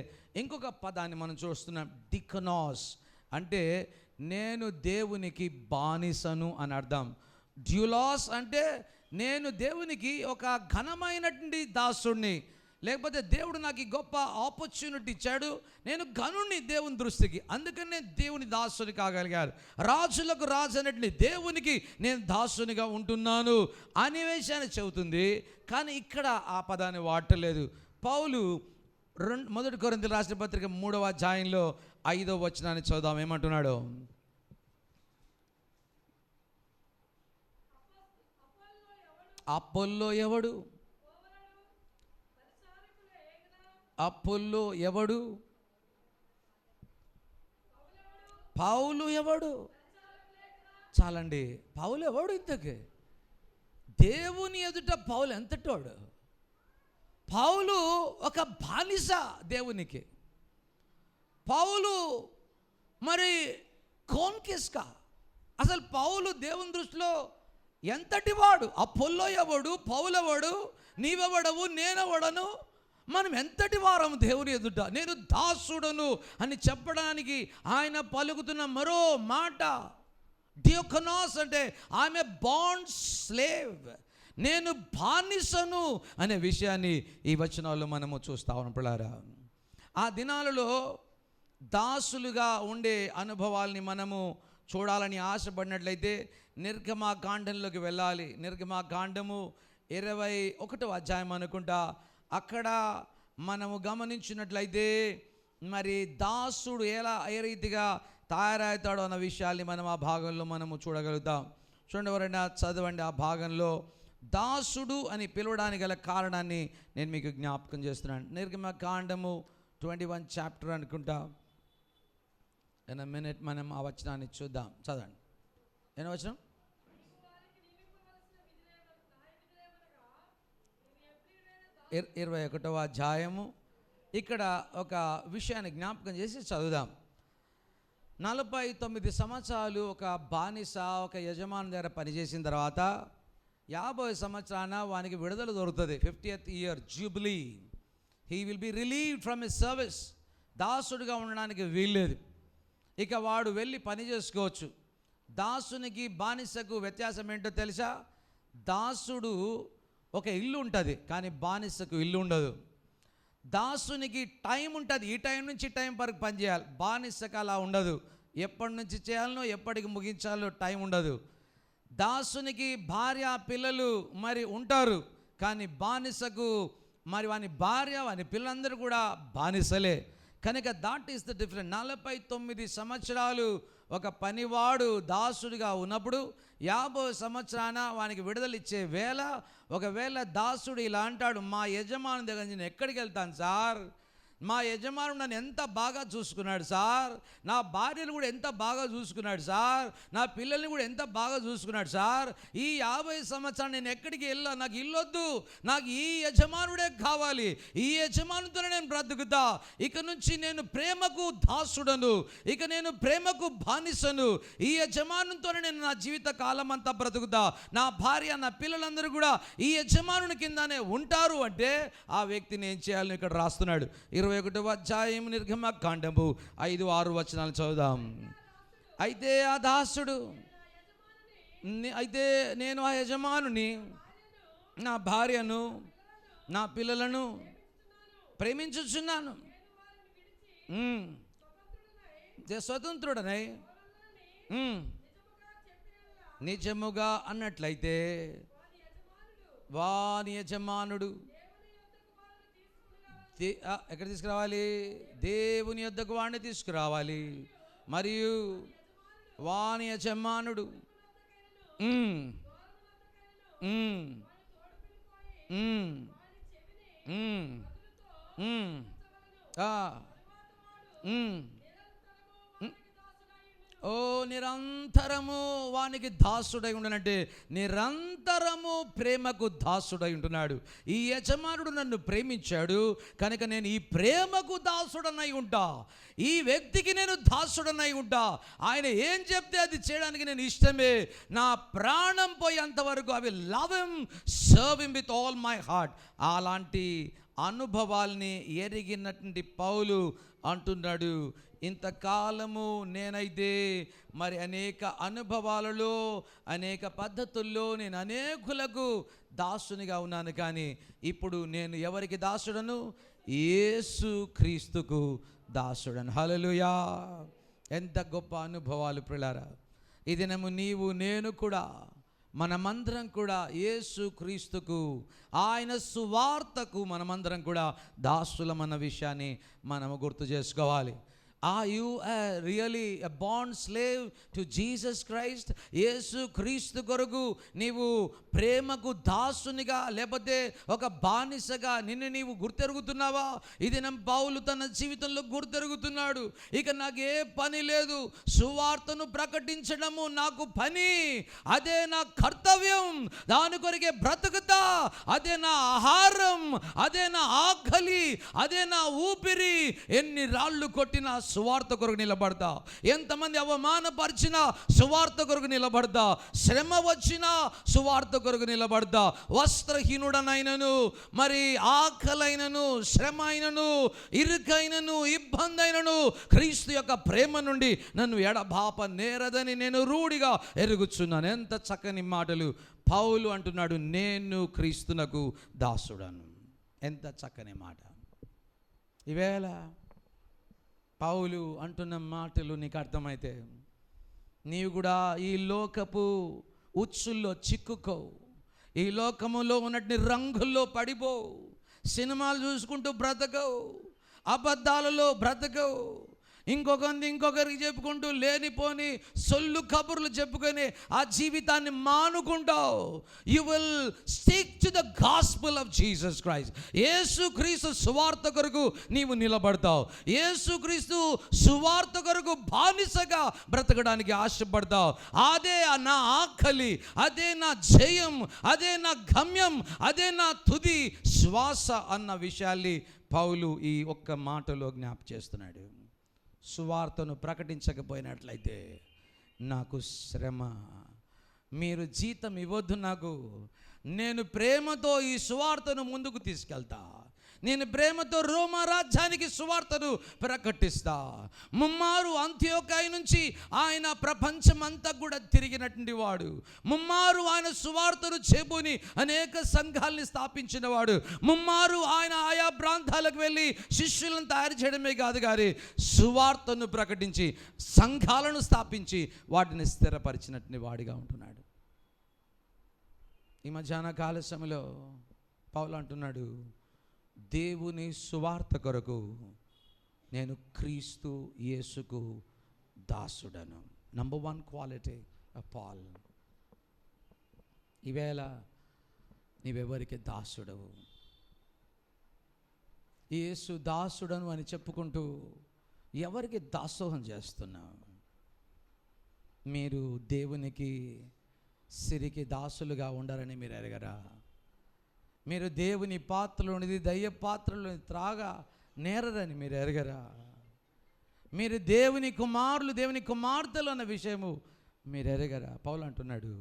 ఇంకొక పదాన్ని మనం చూస్తున్నాం, డికనాస్. అంటే నేను దేవునికి బానిసను అని అర్థం. డ్యూలాస్ అంటే నేను దేవునికి ఒక ఘనమైనటువంటి దాసుడిని, లేకపోతే దేవుడు నాకు గొప్ప ఆపర్చునిటీ ఇచ్చాడు, నేను ఘనుణ్ణి దేవుని దృష్టికి, అందుకనే దేవుని దాసుని కాగలిగారు. రాజులకు రాజు అనేటువంటి దేవునికి నేను దాసునిగా ఉంటున్నాను అనే విషయాన్ని చెబుతుంది. కానీ ఇక్కడ ఆ పదాన్ని వాడలేదు. పౌలు 1 కొరింథీయులకు రాసిన పత్రిక 3వ అధ్యాయంలో 5వ వచనాన్ని చదువుదాం. ఏమంటున్నాడు? అపోల్లో ఎవడు? అపోల్లో ఎవడు? పౌలు ఎవడు? చాలండి, పౌలు ఎవడు? ఇంతకి దేవుని ఎదుట పౌలు ఎంతటోడు? పౌలు ఒక బానిస దేవునికి. పౌలు మరి కోన్కిస్కా. అసలు పౌలు దేవుని దృష్టిలో ఎంతటి వాడు? అపోల్లో ఎవడు? పౌలు ఎవడు? నీవెవడవు? నేనెవడను? మనం ఎంతటి వారం దేవుని ఎదుట? నేను దాసుడను అని చెప్పడానికి ఆయన పలుకుతున్న మరో మాట డియోకనాస్, అంటే ఆమె బాండ్ స్లేవ్, నేను బానిసను అనే విషయాన్ని ఈ వచనాల్లో మనము చూస్తా ఉన్నాం. పిల్లారా, ఆ దినాలలో దాసులుగా ఉండే అనుభవాల్ని మనము చూడాలని ఆశపడినట్లయితే నిర్గమాకాండంలోకి వెళ్ళాలి. నిర్గమాకాండము 21వ అధ్యాయం అనుకుంటా. అక్కడ మనము గమనించినట్లయితే మరి దాసుడు ఏ రీతిగా తయారవుతాడో అన్న విషయాల్ని మనం ఆ భాగంలో మనము చూడగలుగుతాం. చూడండి, ఎవరైనా చదవండి ఆ భాగంలో. దాసుడు అని పిలవడానికి గల కారణాన్ని నేను మీకు జ్ఞాపకం చేస్తున్నాను. నిర్గమకాండము 21 చాప్టర్ అనుకుంటా. ఇన్ మినిట్ మనం ఆ వచనాన్ని చూద్దాం. చదవండి. ఏం వచనం? 21వ అధ్యాయము. ఇక్కడ ఒక విషయాన్ని జ్ఞాపకం చేసి చదువుదాం. 49 సంవత్సరాలు ఒక బానిస ఒక యజమాని దగ్గర పనిచేసిన తర్వాత 50 సంవత్సరాన వానికి విడుదల దొరుకుతుంది. 50th year jubilee. He will be relieved from his service. దాసుడిగా ఉండడానికి వీల్లేదు. ఇక వాడు వెళ్ళి పని చేసుకోవచ్చు. దాసునికి బానిసకు వ్యత్యాసం ఏంటో తెలుసా? దాసుడు ఒక ఇల్లు ఉంటుంది, కానీ బానిసకు ఇల్లు ఉండదు. దాసునికి టైం ఉంటుంది, ఈ టైం నుంచి టైం వరకు పనిచేయాలి. బానిసకు అలా ఉండదు. ఎప్పటి నుంచి చేయాలనో ఎప్పటికి ముగించాలో టైం ఉండదు. దాసునికి భార్య పిల్లలు మరి ఉంటారు, కానీ బానిసకు మరి వాని భార్య వాని పిల్లలందరూ కూడా బానిసలే. కనుక దాట్ ఈస్ ద డిఫరెన్స్. 49 సంవత్సరాలు ఒక పనివాడు దాసుడిగా ఉన్నప్పుడు 50 సంవత్సరాన వానికి విడుదల ఇచ్చే వేళ, ఒకవేళ దాసుడు ఇలా అంటాడు, మా యజమాని దగ్గర నేను ఎక్కడికి వెళ్తాను సార్? మా యజమానుడు నన్ను ఎంత బాగా చూసుకున్నాడు సార్, నా భార్యను కూడా ఎంత బాగా చూసుకున్నాడు సార్, నా పిల్లల్ని కూడా ఎంత బాగా చూసుకున్నాడు సార్. ఈ 50 సంవత్సరాలు నేను ఎక్కడికి వెళ్ళా? నాకు ఇల్లొద్దు, నాకు ఈ యజమానుడే కావాలి, ఈ యజమానుతోనే నేను బ్రతుకుతా. ఇక నుంచి నేను ప్రేమకు దాసుడను, ఇక నేను ప్రేమకు బానిసను. ఈ యజమానుతోనే నేను నా జీవిత కాలం అంతా బ్రతుకుతా. నా భార్య నా పిల్లలందరూ కూడా ఈ యజమానుని కిందనే ఉంటారు అంటే ఆ వ్యక్తిని ఏం చేయాలని ఇక్కడ రాస్తున్నాడు. 21వ అధ్యాయం నిర్గమకాండము 5-6 వచనాలు చదువుదాం. అయితే ఆ దాసుడు, అయితే నేను ఆ యజమానుని, నా భార్యను నా పిల్లలను ప్రేమించుచున్నాను, స్వతంత్రుడనై నిజముగా అన్నట్లయితే వాని యజమానుడు ఎక్కడ తీసుకురావాలి? దేవుని యొద్దకు వాడిని తీసుకురావాలి. మరియు వాని యజమానుడు ఓ నిరంతరము వానికి దాసుడై ఉండనంటే నిరంతరము ప్రేమకు దాసుడై ఉంటున్నాడు. ఈ యజమానుడు నన్ను ప్రేమించాడు కనుక నేను ఈ ప్రేమకు దాసుడనై ఉంటా, ఈ వ్యక్తికి నేను దాసుడనై ఉంటా. ఆయన ఏం చెప్తే అది చేయడానికి నేను ఇష్టమే. నా ప్రాణం పోయేంతవరకు I will love him, serve him with all my heart. అలాంటి అనుభవాల్ని ఎరిగినటువంటి పౌలు అంటున్నాడు, ఇంతకాలము నేనైతే మరి అనేక అనుభవాలలో అనేక పద్ధతుల్లో నేను అనేకులకు దాసునిగా ఉన్నాను, కానీ ఇప్పుడు నేను ఎవరికి దాసుడను? యేసు క్రీస్తుకు దాసుడను. హల్లెలూయా! ఎంత గొప్ప అనుభవాలు ప్రియులారా. ఈ దినము నీవు నేను కూడా మనమందరం కూడా యేసు క్రీస్తుకు, ఆయన సువార్తకు మనమందరం కూడా దాసులమన్న విషయాన్ని మనము గుర్తు చేసుకోవాలి. Are you really a born slave to Jesus Christ? యేసు క్రీస్తు కొరకు నీవు ప్రేమకు దాసునిగా లేకపోతే ఒక బానిసగా నిన్ను నీవు గుర్తెరుగుతున్నావా? ఇది నా పౌలు తన జీవితంలో గుర్తెరుగుతున్నాడు. ఇక నాకు ఏ పని లేదు, సువార్తను ప్రకటించడము నాకు పని, అదే నా కర్తవ్యం, దాని కొరకే బ్రతుకుతా, అదే నా ఆహారం, అదే నా ఆకలి, అదే నా ఊపిరి. ఎన్ని రాళ్ళు కొట్టినా సువార్త కొరకు నిలబడతా, ఎంతమంది అవమానపరిచినా సువార్త కొరకు నిలబడతా, శ్రమ వచ్చినా సువార్త కొరకు నిలబడతా. వస్త్రహీనుడనైనను, మరి ఆకలైనను, శ్రమ అయినను, ఇరుకైనను, ఇబ్బంది అయినను క్రీస్తు యొక్క ప్రేమ నుండి నన్ను ఎడబాప నేరదని నేను రూఢిగా ఎరుగుచున్నాను. ఎంత చక్కని మాటలు పౌలు అంటున్నాడు, నేను క్రీస్తునకు దాసుడను. ఎంత చక్కని మాట. ఈవేళ పౌలు అంటున్న మాటలు నీకు అర్థమైతే నీవు కూడా ఈ లోకపు ఉచ్చుల్లో చిక్కుకోవు, ఈ లోకములో ఉన్నటువంటి రంగుల్లో పడిపోవు, సినిమాలు చూసుకుంటూ బ్రతకవు, అబద్ధాలలో బ్రతకవు, ఇంకొకరికి చెప్పుకుంటూ లేనిపోని సొల్లు కబుర్లు చెప్పుకొని ఆ జీవితాన్ని మానుకుంటావు. You will stick to the gospel of Jesus Christ. యేసుక్రీస్తు సువార్త కొరకు నీవు నిలబడతావు. యేసుక్రీస్తు సువార్త కొరకు బానిసగా బ్రతకడానికి ఆశపడతావు. అదే నా ఆకలి, అదే నా జయం, అదే నా గమ్యం, అదే నా తుది శ్వాస అన్న విషయాన్ని పౌలు ఈ ఒక్క మాటలో జ్ఞాపకం చేస్తున్నాడు. సువార్తను ప్రకటించకపోయినట్లయితే నాకు శ్రమ, మీరు జీతం ఇవ్వద్దు నాకు, నేను ప్రేమతో ఈ సువార్తను ముందుకు తీసుకెళ్తా, నేను ప్రేమతో రోమా రాజ్యానికి సువార్తను ప్రకటిస్తా. ముమ్మారు అంత్యోకయ నుంచి ఆయన ప్రపంచమంతా కూడా తిరిగినటువంటి వాడు, ముమ్మారు ఆయన సువార్తను చెబుని అనేక సంఘాలని స్థాపించిన వాడు, ముమ్మారు ఆయన ఆయా ప్రాంతాలకు వెళ్ళి శిష్యులను తయారు చేయడమే కాదు కానీ సువార్తను ప్రకటించి సంఘాలను స్థాపించి వాటిని స్థిరపరిచినటువంటి వాడిగా ఉంటున్నాడు. ఈ మధ్యాహ్న కాల సమయంలో పౌలు అంటున్నాడు, దేవుని సువార్త కొరకు నేను క్రీస్తు యేసుకు దాసుడను. Number 1 quality of Paul. ఈవేళ నీవెవరికి దాసుడవు? యేసు దాసుడను అని చెప్పుకుంటూ ఎవరికి దాసోహం చేస్తున్నావు? మీరు దేవునికి సిరికి దాసులుగా ఉండరని మీరు ఎరగరా? మీరు దేవుని పాత్రలోనిది దయ్య పాత్రలోని త్రాగా నేరరని మీరు ఎరగరా? మీరు దేవుని కుమారులు, దేవుని కుమార్తెలు అన్న విషయము మీరు ఎరగరా? పౌలు అంటున్నాడు,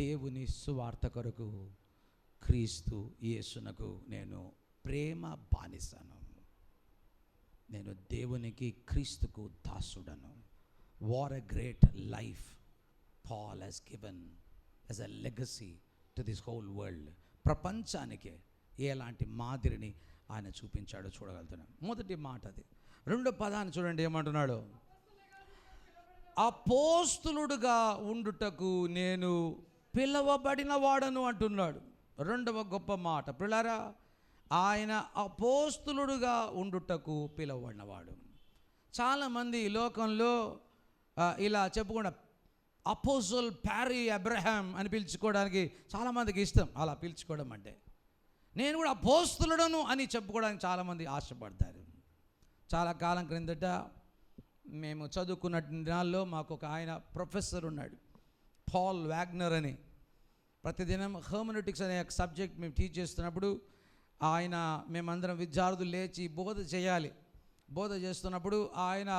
దేవుని సువార్త కొరకు క్రీస్తు యేసునకు నేను ప్రేమ బానిసను, నేను దేవునికి క్రీస్తుకు దాసుడను. What a great life Paul has given as a legacy to this whole world. ప్రపంచానికే ఎలాంటి మాదిరిని ఆయన చూపించాడో చూడగలుగుతున్నాం. మొదటి మాట అది. రెండో పదాన్ని చూడండి ఏమంటున్నాడు, అపోస్తులుడుగా ఉండుటకు నేను పిలవబడిన వాడను అంటున్నాడు. రెండవ గొప్ప మాట పిల్లారా, ఆయన అపోస్తులుడుగా ఉండుటకు పిలవబడినవాడు. చాలామంది ఈ లోకంలో ఇలా చెప్పుకుండా అపోజల్ ప్యారీ అబ్రహాం అని పిలుచుకోవడానికి చాలామందికి ఇష్టం. అలా పిలుచుకోవడం అంటే నేను కూడా అపోస్తులుడను అని చెప్పుకోవడానికి చాలామంది ఆశపడతారు. చాలా కాలం క్రిందట మేము చదువుకున్న దినాల్లో మాకు ఒక ఆయన ప్రొఫెసర్ ఉన్నాడు, పాల్ వాగ్నర్ అని. ప్రతిదినం హెర్మెనెటిక్స్ అనే సబ్జెక్ట్ మేము టీచ్ చేస్తున్నప్పుడు ఆయన మేమందరం విద్యార్థులు లేచి బోధ చేయాలి. బోధ చేస్తున్నప్పుడు ఆయన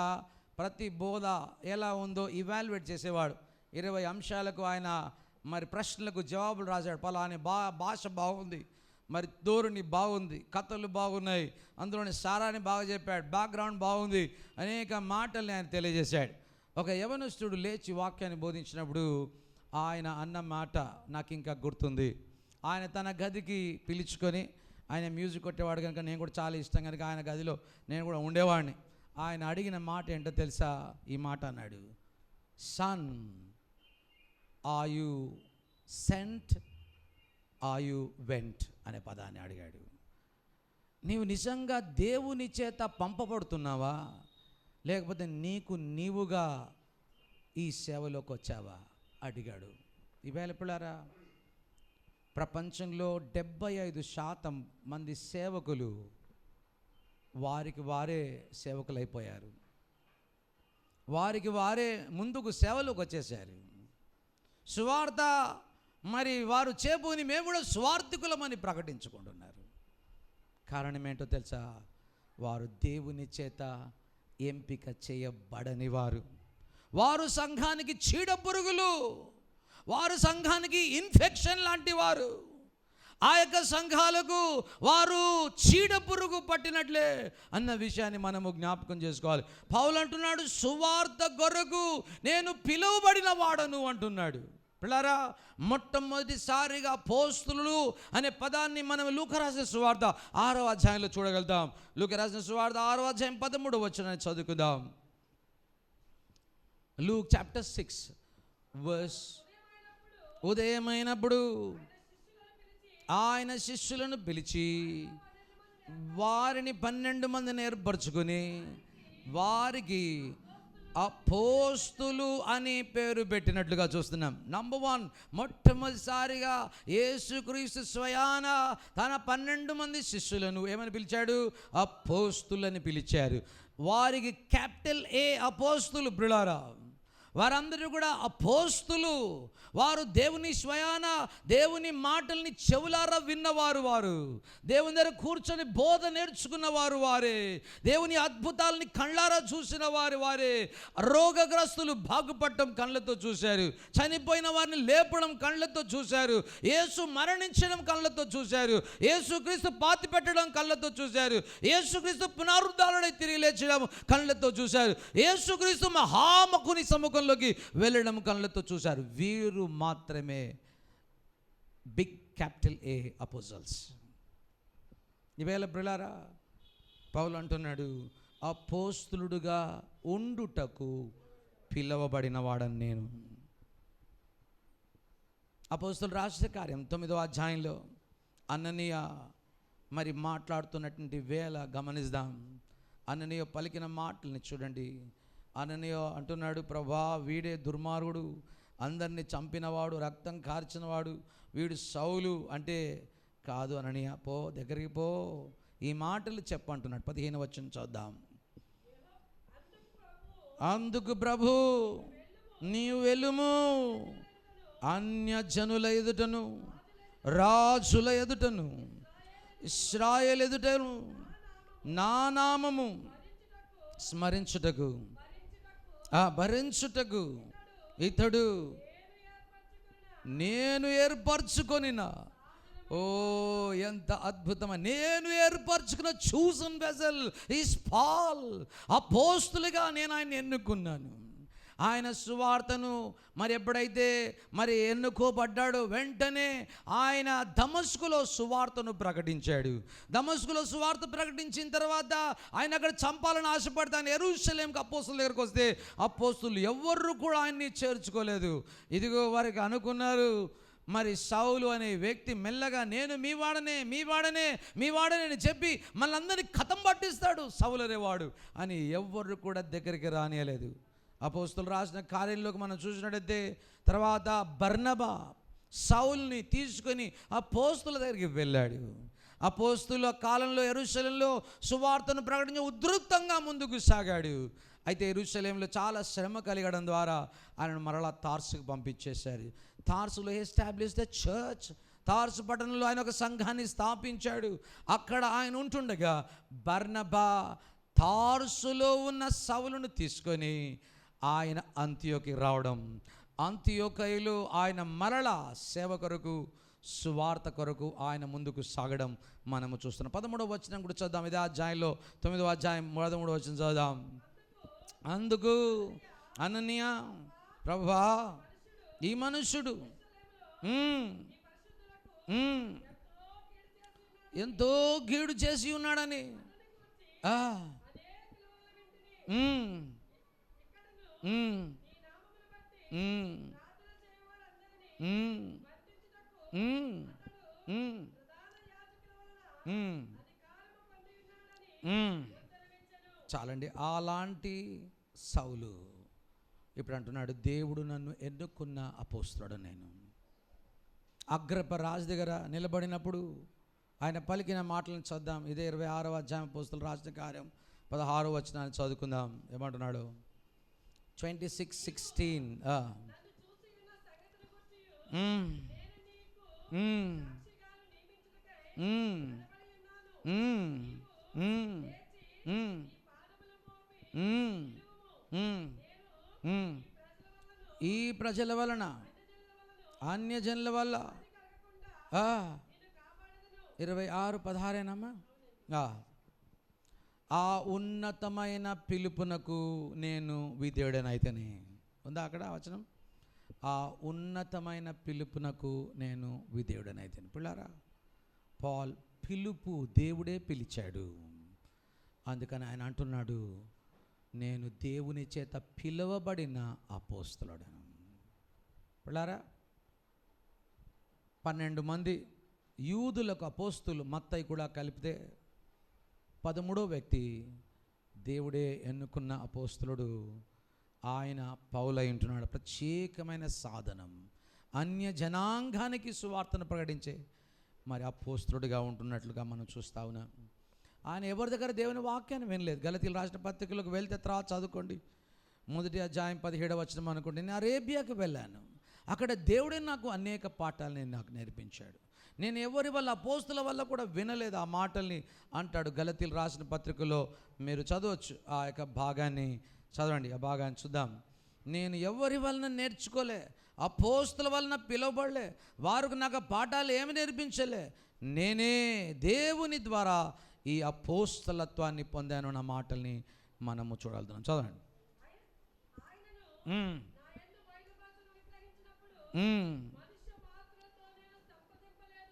ప్రతి బోధ ఎలా ఉందో ఇవాల్యుయేట్ చేసేవాడు. 20 అంశాలకు ఆయన మరి ప్రశ్నలకు జవాబులు రాశాడు. పలాని భాష బాగుంది, మరి ధోరణి బాగుంది, కథలు బాగున్నాయి, అందులోని సారాన్ని బాగా చెప్పాడు, బ్యాక్గ్రౌండ్ బాగుంది, అనేక మాటల్ని ఆయన తెలియజేశాడు. ఒక యవనస్తుడు లేచి వాక్యాన్ని బోధించినప్పుడు ఆయన అన్న మాట నాకు ఇంకా గుర్తుంది. ఆయన తన గదికి పిలుచుకొని, ఆయన మ్యూజిక్ కొట్టేవాడు కనుక నేను కూడా చాలా ఇష్టం కనుక ఆయన గదిలో నేను కూడా ఉండేవాడిని. ఆయన అడిగిన మాట ఏంటో తెలుసా? ఈ మాట అన్నాడు, son, are you sent, are you went అనే పదాన్ని అడిగాడు. నీవు నిజంగా దేవుని చేత పంపబడుతున్నావా, లేకపోతే నీవుగా ఈ సేవలోకి వచ్చావా అడిగాడు. ఈవేళ పిల్లారా, ప్రపంచంలో 75% మంది సేవకులు వారికి వారే సేవకులైపోయారు. వారికి వారే ముందుకు సేవలోకి వచ్చేసారు. సువార్త మరి వారు చేబూని మేము కూడా స్వార్థికులమని ప్రకటించుకుంటున్నారు. కారణం ఏంటో తెలుసా? వారు దేవుని చేత ఎంపిక చేయబడని వారు. వారు సంఘానికి చీడ పురుగులు, వారు సంఘానికి ఇన్ఫెక్షన్ లాంటి వారు. ఆ యొక్క సంఘాలకు వారు చీడ పురుగు పట్టినట్లే అన్న విషయాన్ని మనము జ్ఞాపకం చేసుకోవాలి. పౌలు అంటున్నాడు, సువార్త కొరకు నేను పిలువబడిన వాడను అంటున్నాడు. పిల్లారా, మొట్టమొదటిసారిగా అపోస్తులు అనే పదాన్ని మనం లూకా రాసిన సువార్త 6వ అధ్యాయంలో చూడగలుగుతాం. లూకా రాసిన సువార్త 6వ అధ్యాయం 13వ వచనాన్ని చదువుకుందాం. Luke chapter 6 verse. ఉదయమైనప్పుడు ఆయన శిష్యులను పిలిచి వారిని 12 మందిని ఏర్పరచుకుని వారికి అపోస్తులు అని పేరు పెట్టినట్లుగా చూస్తున్నాం. నంబర్ 1, మొట్టమొదటిసారిగా యేసుక్రీస్తు స్వయాన తన 12 మంది శిష్యులను ఏమని పిలిచాడు? అపోస్తులని పిలిచారు. వారికి క్యాపిటల్ A అపోస్తులు. ప్రియులారా, వారందరూ కూడా అపోస్తులు. వారు దేవుని స్వయాన దేవుని మాటల్ని చెవులారా విన్నవారు, వారు దేవుని దగ్గర కూర్చొని బోధ నేర్చుకున్నవారు వారే, దేవుని అద్భుతాలని కళ్ళారా చూసిన వారు వారే. రోగగ్రస్తులు బాగుపడటం కళ్ళతో చూశారు, చనిపోయిన వారిని లేపడం కళ్ళతో చూశారు, యేసు మరణించడం కళ్ళతో చూశారు, యేసుక్రీస్తు పాతి పెట్టడం కళ్ళతో చూశారు, యేసుక్రీస్తు పునరుద్ధారణై తిరిగి లేచడం కళ్ళతో చూశారు, యేసుక్రీస్తు మహామకుని సముఖంలోకి వెళ్ళడం కళ్ళతో చూశారు. వీరు మాత్రమే బిగ్ క్యాపిటల్ A అపోజల్స్. ఈవేళ ప్రియులారా, పౌలు అంటున్నాడు, అపోస్తులుడుగా ఉండుటకు పిలవబడిన వాడని నేను. అపోస్తులు రాసిన కార్యం 9వ అధ్యాయంలో అననీయ మరి మాట్లాడుతున్నటువంటి వేళ గమనిద్దాం. అననీయ పలికిన మాటల్ని చూడండి. అననీయ అంటున్నాడు, ప్రభా, వీడే దుర్మార్గుడు, అందరినీ చంపినవాడు, రక్తం కార్చినవాడు, వీడు సౌలు అంటే, కాదు అననీయ, పో, దగ్గరికి పో, ఈ మాటలు చెప్పంటున్నాడు. 15వ వచనం చూద్దాం. అందుకు ప్రభు, నీవు వెళ్ళుము, అన్యజనుల ఎదుటను రాజుల ఎదుటను ఇశ్రాయేలు ఎదుటను నా నామము స్మరించుటకు భరించుటకు ఇతడు నేను ఏర్పరచుకొనిన. ఓ, ఎంత అద్భుతమా! నేను ఏర్పరచుకున్న చూసన్ వెసల్ ఈస్ పాల్. అపోస్తులుగా నేను ఆయన ఎన్నుకున్నాను. ఆయన సువార్తను మరి ఎప్పుడైతే మరి ఎన్నుకోబడ్డాడో వెంటనే ఆయన దమస్కులో సువార్తను ప్రకటించాడు. దమస్కులో సువార్త ప్రకటించిన తర్వాత ఆయన అక్కడ చంపాలని ఆశపడితే ఆయన యెరూషలేంకి అపోస్తుల దగ్గరికి వస్తే అపోస్తులు ఎవ్వరు కూడా ఆయన్ని చేర్చుకోలేదు. ఇదిగో వారికి అనుకున్నారు, మరి సౌలు అనే వ్యక్తి మెల్లగా నేను మీ వాడనే అని చెప్పి మళ్ళీ అందరినీ కథం పట్టిస్తాడు సౌలు అనేవాడు అని ఎవ్వరు కూడా దగ్గరికి రానియలేదు. అపోస్తులు రాసిన కార్యంలోకి మనం చూసినట్టయితే తర్వాత బర్నబా సౌల్ని తీసుకొని అపోస్తుల దగ్గరికి వెళ్ళాడు. అపోస్తుల కాలంలో యెరూషలేంలో సువార్తను ప్రకటించి ఉధృతంగా ముందుకు సాగాడు. అయితే యెరూషలేంలో చాలా శ్రమ కలిగడం ద్వారా ఆయనను మరలా తార్సుకు పంపించేశారు. తార్సులో ఎస్టాబ్లిష్ ద చర్చ్. తార్సు పట్టణంలో ఆయన ఒక సంఘాన్ని స్థాపించాడు. అక్కడ ఆయన ఉంటుండగా బర్నబా తార్సులో ఉన్న సౌలును తీసుకొని ఆయన అంతియోకి రావడం, అంతియోకయలో ఆయన మరలా సేవ కొరకు సువార్త కొరకు ఆయన ముందుకు సాగడం మనము చూస్తున్నాం. 13వ వచనం కూడా చదువుదాం. ఇదే అధ్యాయంలో 9వ అధ్యాయం 13వ వచనం చదువుదాం. అందుకు అననీయ, ప్రభువా, ఈ మనుష్యుడు ఎంతో కీడు చేసి ఉన్నాడని చాలండి. అలాంటి సౌలు ఇప్పుడు అంటున్నాడు, దేవుడు నన్ను ఎన్నుకున్న అపోస్తులుడు నేను. అగ్రప రాజు దగ్గర నిలబడినప్పుడు ఆయన పలికిన మాటలను చదుదాం. ఇదే 26వ అధ్యాయం అపోస్తులు రాసిన కార్యం 16వ వచనాన్ని చదువుకుందాం. ఏమంటున్నాడు? 26:16 ఈ ప్రజల వలన అన్యజనుల వల్ల 26:16 ఆ ఉన్నతమైన పిలుపునకు నేను విధేయుడనైతేనే. ఉందా అక్కడ వచనం? ఆ ఉన్నతమైన పిలుపునకు నేను విధేయుడనైతేనే. పిల్లారా, పాల్ పిలుపు దేవుడే పిలిచాడు. అందుకని ఆయన అంటున్నాడు, నేను దేవుని చేత పిలువబడిన అపోస్తలుడను. పిల్లారా, 12 మంది యూదులకు అపోస్తులు మత్తయి కూడా కలిపితే 13వ వ్యక్తి దేవుడే ఎన్నుకున్న అపోస్తులుడు ఆయన పౌలై ఉంటున్నాడు. ప్రత్యేకమైన సాధనం, అన్య జనాంగానికి సువార్తను ప్రకటించే మరి అపోస్తులుడిగా ఉంటున్నట్లుగా మనం చూస్తా ఉన్నాం. ఆయన ఎవరి దగ్గర దేవుని వాక్యాన్ని వినలేదు. గలతీయులు రాసిన పత్రికలకు వెళ్తే తర్వాత చదువుకోండి, 1వ అధ్యాయం 17వ వచనం అనుకోండి. నేను అరేబియాకి వెళ్ళాను, అక్కడ దేవుడే నాకు అనేక పాఠాలు నాకు నేర్పించాడు. నేను ఎవరి వల్ల, అపోస్తుల వల్ల కూడా వినలేదు ఆ మాటల్ని అంటాడు. గలతీయులు రాసిన పత్రికలో మీరు చదవచ్చు, ఆ యొక్క భాగాన్ని చదవండి. ఆ భాగాన్ని చూద్దాం. నేను ఎవరి వలన నేర్చుకోలే, అపోస్తుల వలన పిలువబడలే, వారికి నాకు పాఠాలు ఏమి నేర్పించలే, నేనే దేవుని ద్వారా ఈ అపోస్తలత్వాన్ని పొందాను అన్న మాటల్ని మనము చూడగలుగుతున్నాం. చదవండి.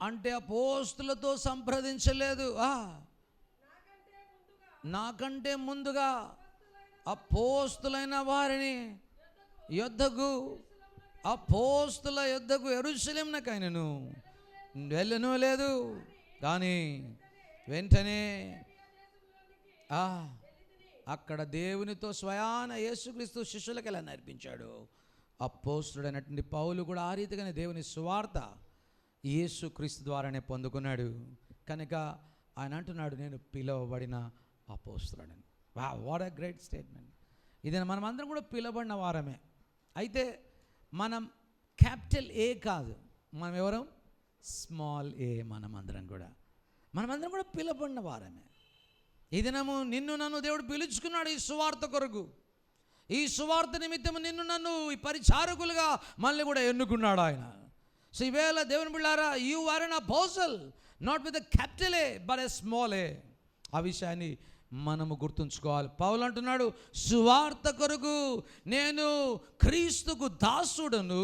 అంటే అపోస్తులతో సంప్రదించలేదు, నాకంటే ముందుగా అపోస్తులైన వారిని యొద్దకు, అపోస్తుల యొద్దకు యెరూషలేమునకైనను వెళ్ళను లేదు, కానీ వెంటనే అక్కడ దేవునితో స్వయాన యేసుక్రీస్తు శిష్యులకు ఎలా నేర్పించాడు, అపోస్తుడైనటువంటి పౌలు కూడా ఆ రీతిగానే దేవుని సువార్త యేసుక్రీస్తు ద్వారానే పొందుకున్నాడు. కనుక ఆయన అంటున్నాడు, నేను పిలువబడిన అపోస్తుడని. What a great statement. ఇది మనం అందరం కూడా పిలువబడిన వారమే. అయితే మనం క్యాపిటల్ ఏ కాదు, మనం ఎవరం స్మాల్ ఏ. మనమందరం కూడా పిలువబడిన వారమే. ఈ దినము నిన్ను నన్ను దేవుడు పిలుచుకున్నాడు ఈ సువార్త కొరకు. ఈ సువార్త నిమిత్తం నిన్ను నన్ను ఈ పరిచారకులుగా మళ్ళీ కూడా ఎన్నుకున్నాడు ఆయన. సో ఈవేళ దేవుని బిడ్డలారా, you are an apostle, not with a capital A but a small A. ఆ విషయాన్ని మనము గుర్తుంచుకోవాలి. పౌలు అంటున్నాడు, సువార్త కొరకు నేను క్రీస్తుకు దాసుడను,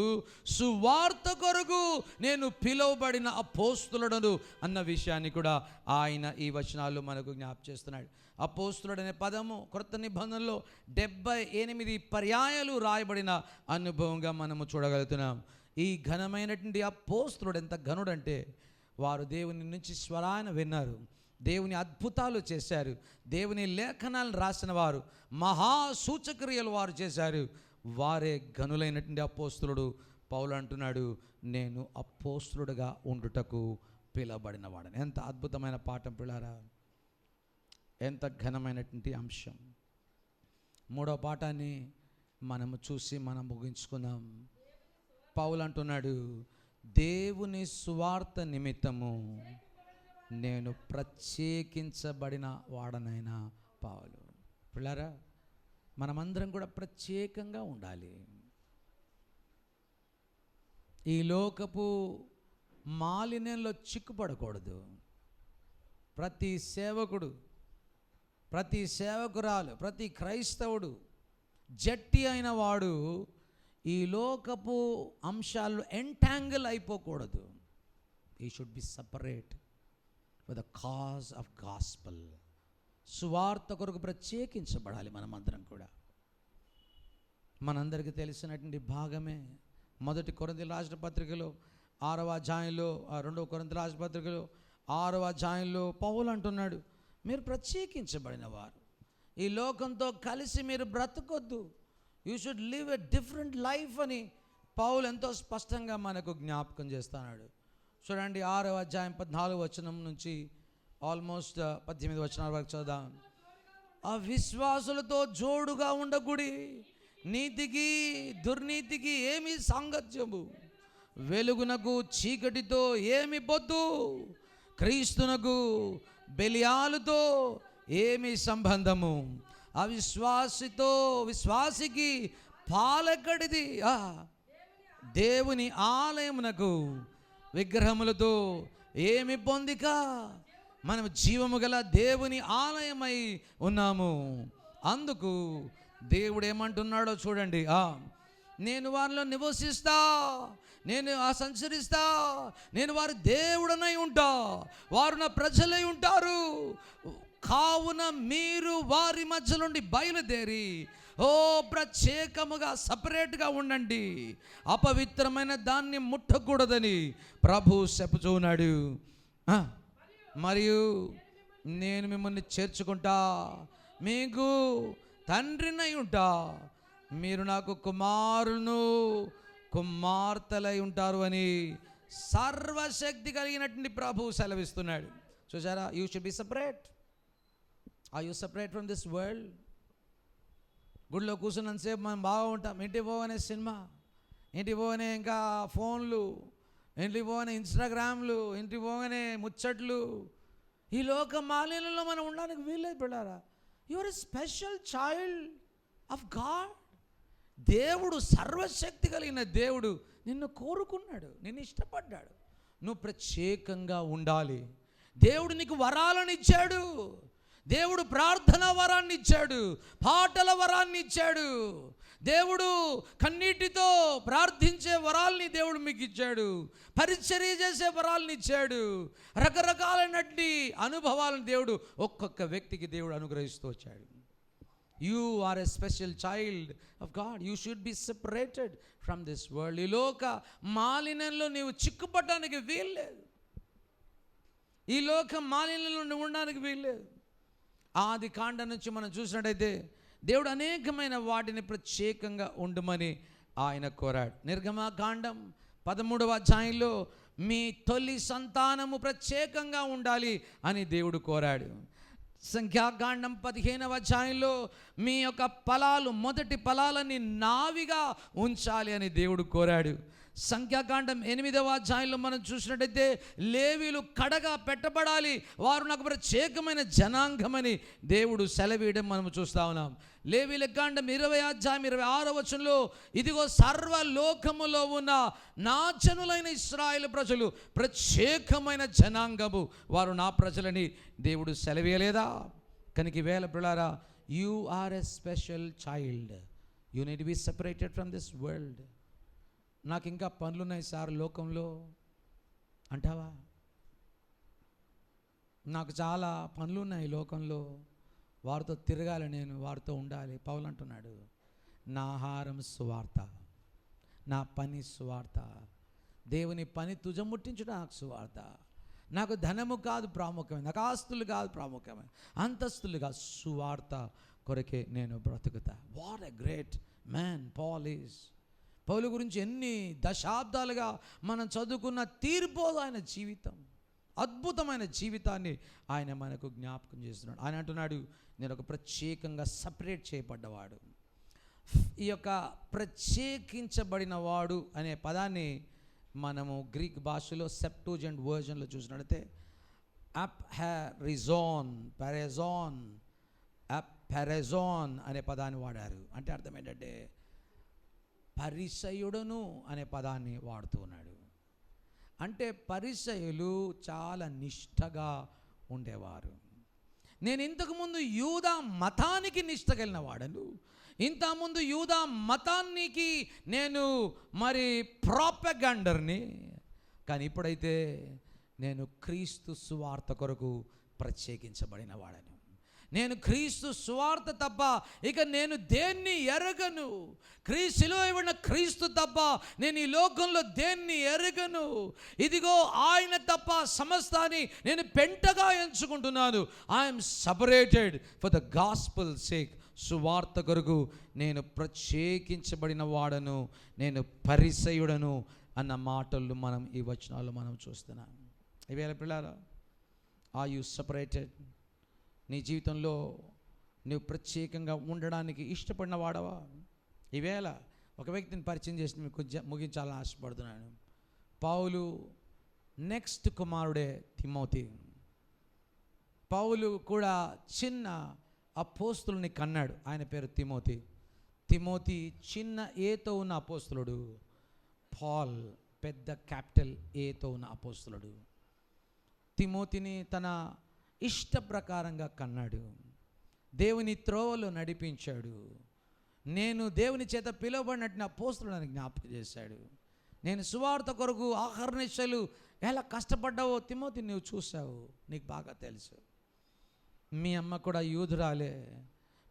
సువార్త కొరకు నేను పిలువబడిన అపోస్తులుడను అన్న విషయాన్ని కూడా ఆయన ఈ వచనాలు మనకు జ్ఞాపకం చేస్తున్నాడు. అపోస్తులుడు అనే పదము క్రొత్త నిబంధనలో 78 పర్యాయాలు రాయబడిన అనుభవంగా మనము చూడగలుగుతున్నాం. ఈ ఘనమైనటువంటి అపోస్తులుడు ఎంత ఘనుడంటే, వారు దేవుని నుంచి స్వరాన్ని విన్నారు, దేవుని అద్భుతాలు చేశారు, దేవుని లేఖనాలను రాసిన వారు, మహా సూచక్రియలు వారు చేశారు. వారే ఘనులైనటువంటి అపోస్తులుడు. పౌలు అంటున్నాడు, నేను అపోస్తులుడుగా ఉండుటకు పిలువబడిన వాడని. ఎంత అద్భుతమైన పాఠం పిల్లారా, ఎంత ఘనమైనటువంటి అంశం. 3వ పాఠాన్ని మనము చూసి మనం ముగించుకుందాం. పౌలు అంటున్నాడు, దేవుని సువార్త నిమిత్తము నేను ప్రత్యేకించబడిన వాడనైనా పౌలు. పిల్లారా, మనమందరం కూడా ప్రత్యేకంగా ఉండాలి. ఈ లోకపు మాలిన్యంలో చిక్కుపడకూడదు. ప్రతి సేవకుడు, ప్రతి సేవకురాలు, ప్రతి క్రైస్తవుడు జట్టి అయిన వాడు ఈ లోకపు అంశాల్లో ఎంటాంగిల్ అయిపోకూడదు. ఈ should be separate for the cause of gospel. సువార్త కొరకు ప్రత్యేకించబడాలి మనమందరం కూడా. మనందరికీ తెలిసినటువంటి భాగమే 1 కొరింథీయుల రాసిన పత్రికలో 6వ అధ్యాయంలో, 2 కొరింథీయుల రాసిన పత్రికలో 6వ అధ్యాయంలో పౌలు అంటున్నాడు, మీరు ప్రత్యేకించబడిన వారు, ఈ లోకంతో కలిసి మీరు బ్రతకొద్దు, you should live a different life అని పౌలు ఎంతో స్పష్టంగా మనకు జ్ఞాపకం చేస్తున్నాడు. చూడండి, 6వ అధ్యాయం 14వ వచనం నుంచి ఆల్మోస్ట్ 18 వచనాల వరకు చదువుదాం. ఆ విశ్వాసులతో జోడుగా ఉండకుడి, నీతికి దుర్నీతికి ఏమి సాంగత్యము, వెలుగునకు చీకటితో ఏమి పొత్తు, క్రీస్తునకు బెలియాలుతో ఏమి సంబంధము, అవిశ్వాసితో విశ్వాసికి పాలకడిది, దేవుని ఆలయమునకు విగ్రహములతో ఏమి పొందిక, మనం జీవము గల దేవుని ఆలయమై ఉన్నాము. అందుకు దేవుడు ఏమంటున్నాడో చూడండి, నేను వారిలో నివసిస్తా, నేను సంచరిస్తా, నేను వారి దేవుడనై ఉంటా, వారు నా ప్రజలై ఉంటారు. కావున మీరు వారి మధ్య నుండి బయలుదేరి ప్రత్యేకముగా సపరేట్గా ఉండండి, అపవిత్రమైన దాన్ని ముట్టకూడదని ప్రభు చెప్పుచున్నాడు. మరియు నేను మిమ్మల్ని చేర్చుకుంటా, మీకు తండ్రినై ఉంటా, మీరు నాకు కుమారులను కుమార్తెలై ఉంటారు అని సర్వశక్తి కలిగినటువంటి ప్రభు సెలవిస్తున్నాడు. చూసారా? You should be separate. Are you separate from this world? గుడిలో కూర్చున్నంతసేపు మనం బాగా ఉంటాం. ఇంటికి పోవనే సినిమా, ఇంటికి పోవనే ఇంకా ఫోన్లు, ఇంటికి పోవనే ఇన్స్టాగ్రామ్లు, ఇంటికి పోవనే ముచ్చట్లు. ఈ లోక మాలిన్యంలో మనం ఉండడానికి వీల్లేదు బిడ్డారా. You are a special child of God. దేవుడు, సర్వశక్తి కలిగిన దేవుడు నిన్ను కోరుకున్నాడు, నిన్ను ఇష్టపడ్డాడు. నువ్వు ప్రత్యేకంగా ఉండాలి. దేవుడు నీకు వరాలను ఇచ్చాడు. దేవుడు ప్రార్థన వరాన్ని ఇచ్చాడు, పాటల వరాన్ని ఇచ్చాడు. దేవుడు కన్నీటితో ప్రార్థించే వరాల్ని దేవుడు మీకు ఇచ్చాడు. పరిచర్య చేసే వరాల్ని ఇచ్చాడు. రకరకాలైనటువంటి అనుభవాలను దేవుడు ఒక్కొక్క వ్యక్తికి దేవుడు అనుగ్రహిస్తూ వచ్చాడు. You are a special child of God. You should be separated from this world. ఈ లోక మాలిన్యంలో నీవు చిక్కుపడడానికి వీల్లేదు. ఈ లోక మాలిన్యంలో నువ్వు ఉండడానికి వీల్లేదు. ఆది కాండం నుంచి మనం చూసినట్టయితే దేవుడు అనేకమైన వాటిని ప్రత్యేకంగా ఉండమని ఆయన కోరాడు. నిర్గమకాండం 13వ అధ్యాయంలో మీ తొలి సంతానము ప్రత్యేకంగా ఉండాలి అని దేవుడు కోరాడు. సంఖ్యాకాండం 15వ అధ్యాయంలో మీ యొక్క ఫలాలు, మొదటి ఫలాలని నావిగా ఉంచాలి అని దేవుడు కోరాడు. సంఖ్యాకాండం 8వ అధ్యాయంలో మనం చూసినట్టయితే లేవీలు కడగా పెట్టబడాలి, వారు నాకు ప్రత్యేకమైన జనాంగమని దేవుడు సెలవీయడం మనం చూస్తూ ఉన్నాం. లేవీల కాండం 20వ అధ్యాయం 26వ వచనంలో ఇదిగో సర్వలోకములో ఉన్న నా జనులైన ఇశ్రాయేలు ప్రజలు ప్రత్యేకమైన జనాంగము, వారు నా ప్రజలని దేవుడు సెలవేయలేదా? కనుక ఈవేళ పిల్లారా, you are a special child. You need be separated from this world. నాకు ఇంకా పనులున్నాయి సార్ లోకంలో అంటావా? నాకు చాలా పనులు ఉన్నాయి లోకంలో, వారితో తిరగాలి, నేను వారితో ఉండాలి. పౌలు అంటున్నాడు, నా ఆహారం సువార్త, నా పని సువార్త, దేవుని పని తుజముట్టించడం నాకు సువార్త. నాకు ధనము కాదు ప్రాముఖ్యమైన, నాకు ఆస్తులు కాదు ప్రాముఖ్యమైన, అంతస్తులు కాదు, సువార్త కొరకే నేను బ్రతుకుతా. What a great man Paul is. పౌలు గురించి ఎన్ని దశాబ్దాలుగా మనం చదువుకున్న తీర్పోదు ఆయన జీవితం. అద్భుతమైన జీవితాన్ని ఆయన మనకు జ్ఞాపకం చేస్తున్నాడు. ఆయన అంటున్నాడు, నేను ఒక ప్రత్యేకంగా సపరేట్ చేయబడ్డవాడు. ఈ యొక్క ప్రత్యేకించబడిన వాడు అనే పదాన్ని మనము గ్రీక్ భాషలో సెప్టూజెంట్ వర్జన్లో చూసినట్లయితే పెరెజోన్ అనే పదాన్ని వాడారు. అంటే అర్థం ఏంటంటే పరిసయుడును అనే పదాన్ని వాడుతూ ఉన్నాడు. అంటే పరిసయులు చాలా నిష్ఠగా ఉండేవారు. నేను ఇంతకుముందు యూదా మతానికి నిష్ఠ కలిగిన వాడను, ఇంతకుముందు యూదా మతానికి నేను మరి ప్రాపగండర్ని. కానీ ఇప్పుడైతే నేను క్రీస్తు సువార్త కొరకు ప్రత్యేకించబడిన వాడను. నేను క్రీస్తు సువార్త తప్ప ఇక నేను దేన్ని ఎరగను. క్రీస్తులో ఇవ్వబడిన క్రీస్తు తప్ప నేను ఈ లోకంలో దేన్ని ఎరగను. ఇదిగో ఆయన తప్ప సమస్తాన్ని నేను పెంటగా ఎంచుకుంటున్నాను. I'm separated for the gospel sake. సువార్త కొరకు నేను ప్రత్యేకించబడిన వాడను, నేను పరిసయుడను అన్న మాటలు మనం ఈ వచనాల్లో మనం చూస్తున్నాం. ఇవేళ పిల్లారా, ఆర్ యు సపరేటెడ్? నీ జీవితంలో నువ్వు ప్రత్యేకంగా ఉండడానికి ఇష్టపడిన వాడవా? ఈవేళ ఒక వ్యక్తిని పరిచయం చేసి మీకు ముగించాలని ఆశపడుతున్నాను. పౌలు నెక్స్ట్ కుమారుడే తిమోతి. పౌలు కూడా చిన్న అపోస్తులుని కన్నాడు. ఆయన పేరు తిమోతి. తిమోతి చిన్న ఏతో ఉన్న అపోస్తులుడు. పాల్ పెద్ద క్యాపిటల్ ఏతో ఉన్న అపోస్తులుడు. తిమోతిని తన ఇష్ట ప్రకారంగా కన్నాడు, దేవుని త్రోవలో నడిపించాడు. నేను దేవుని చేత పిలువబడినట్టు అపోస్తులుడు అని జ్ఞాపకం చేశాడు. నేను సువార్త కొరకు ఆహర్నిశలు ఎలా కష్టపడ్డావో తిమోతి నువ్వు చూసావు, నీకు బాగా తెలుసు. మీ అమ్మ కూడా యూదురాలే,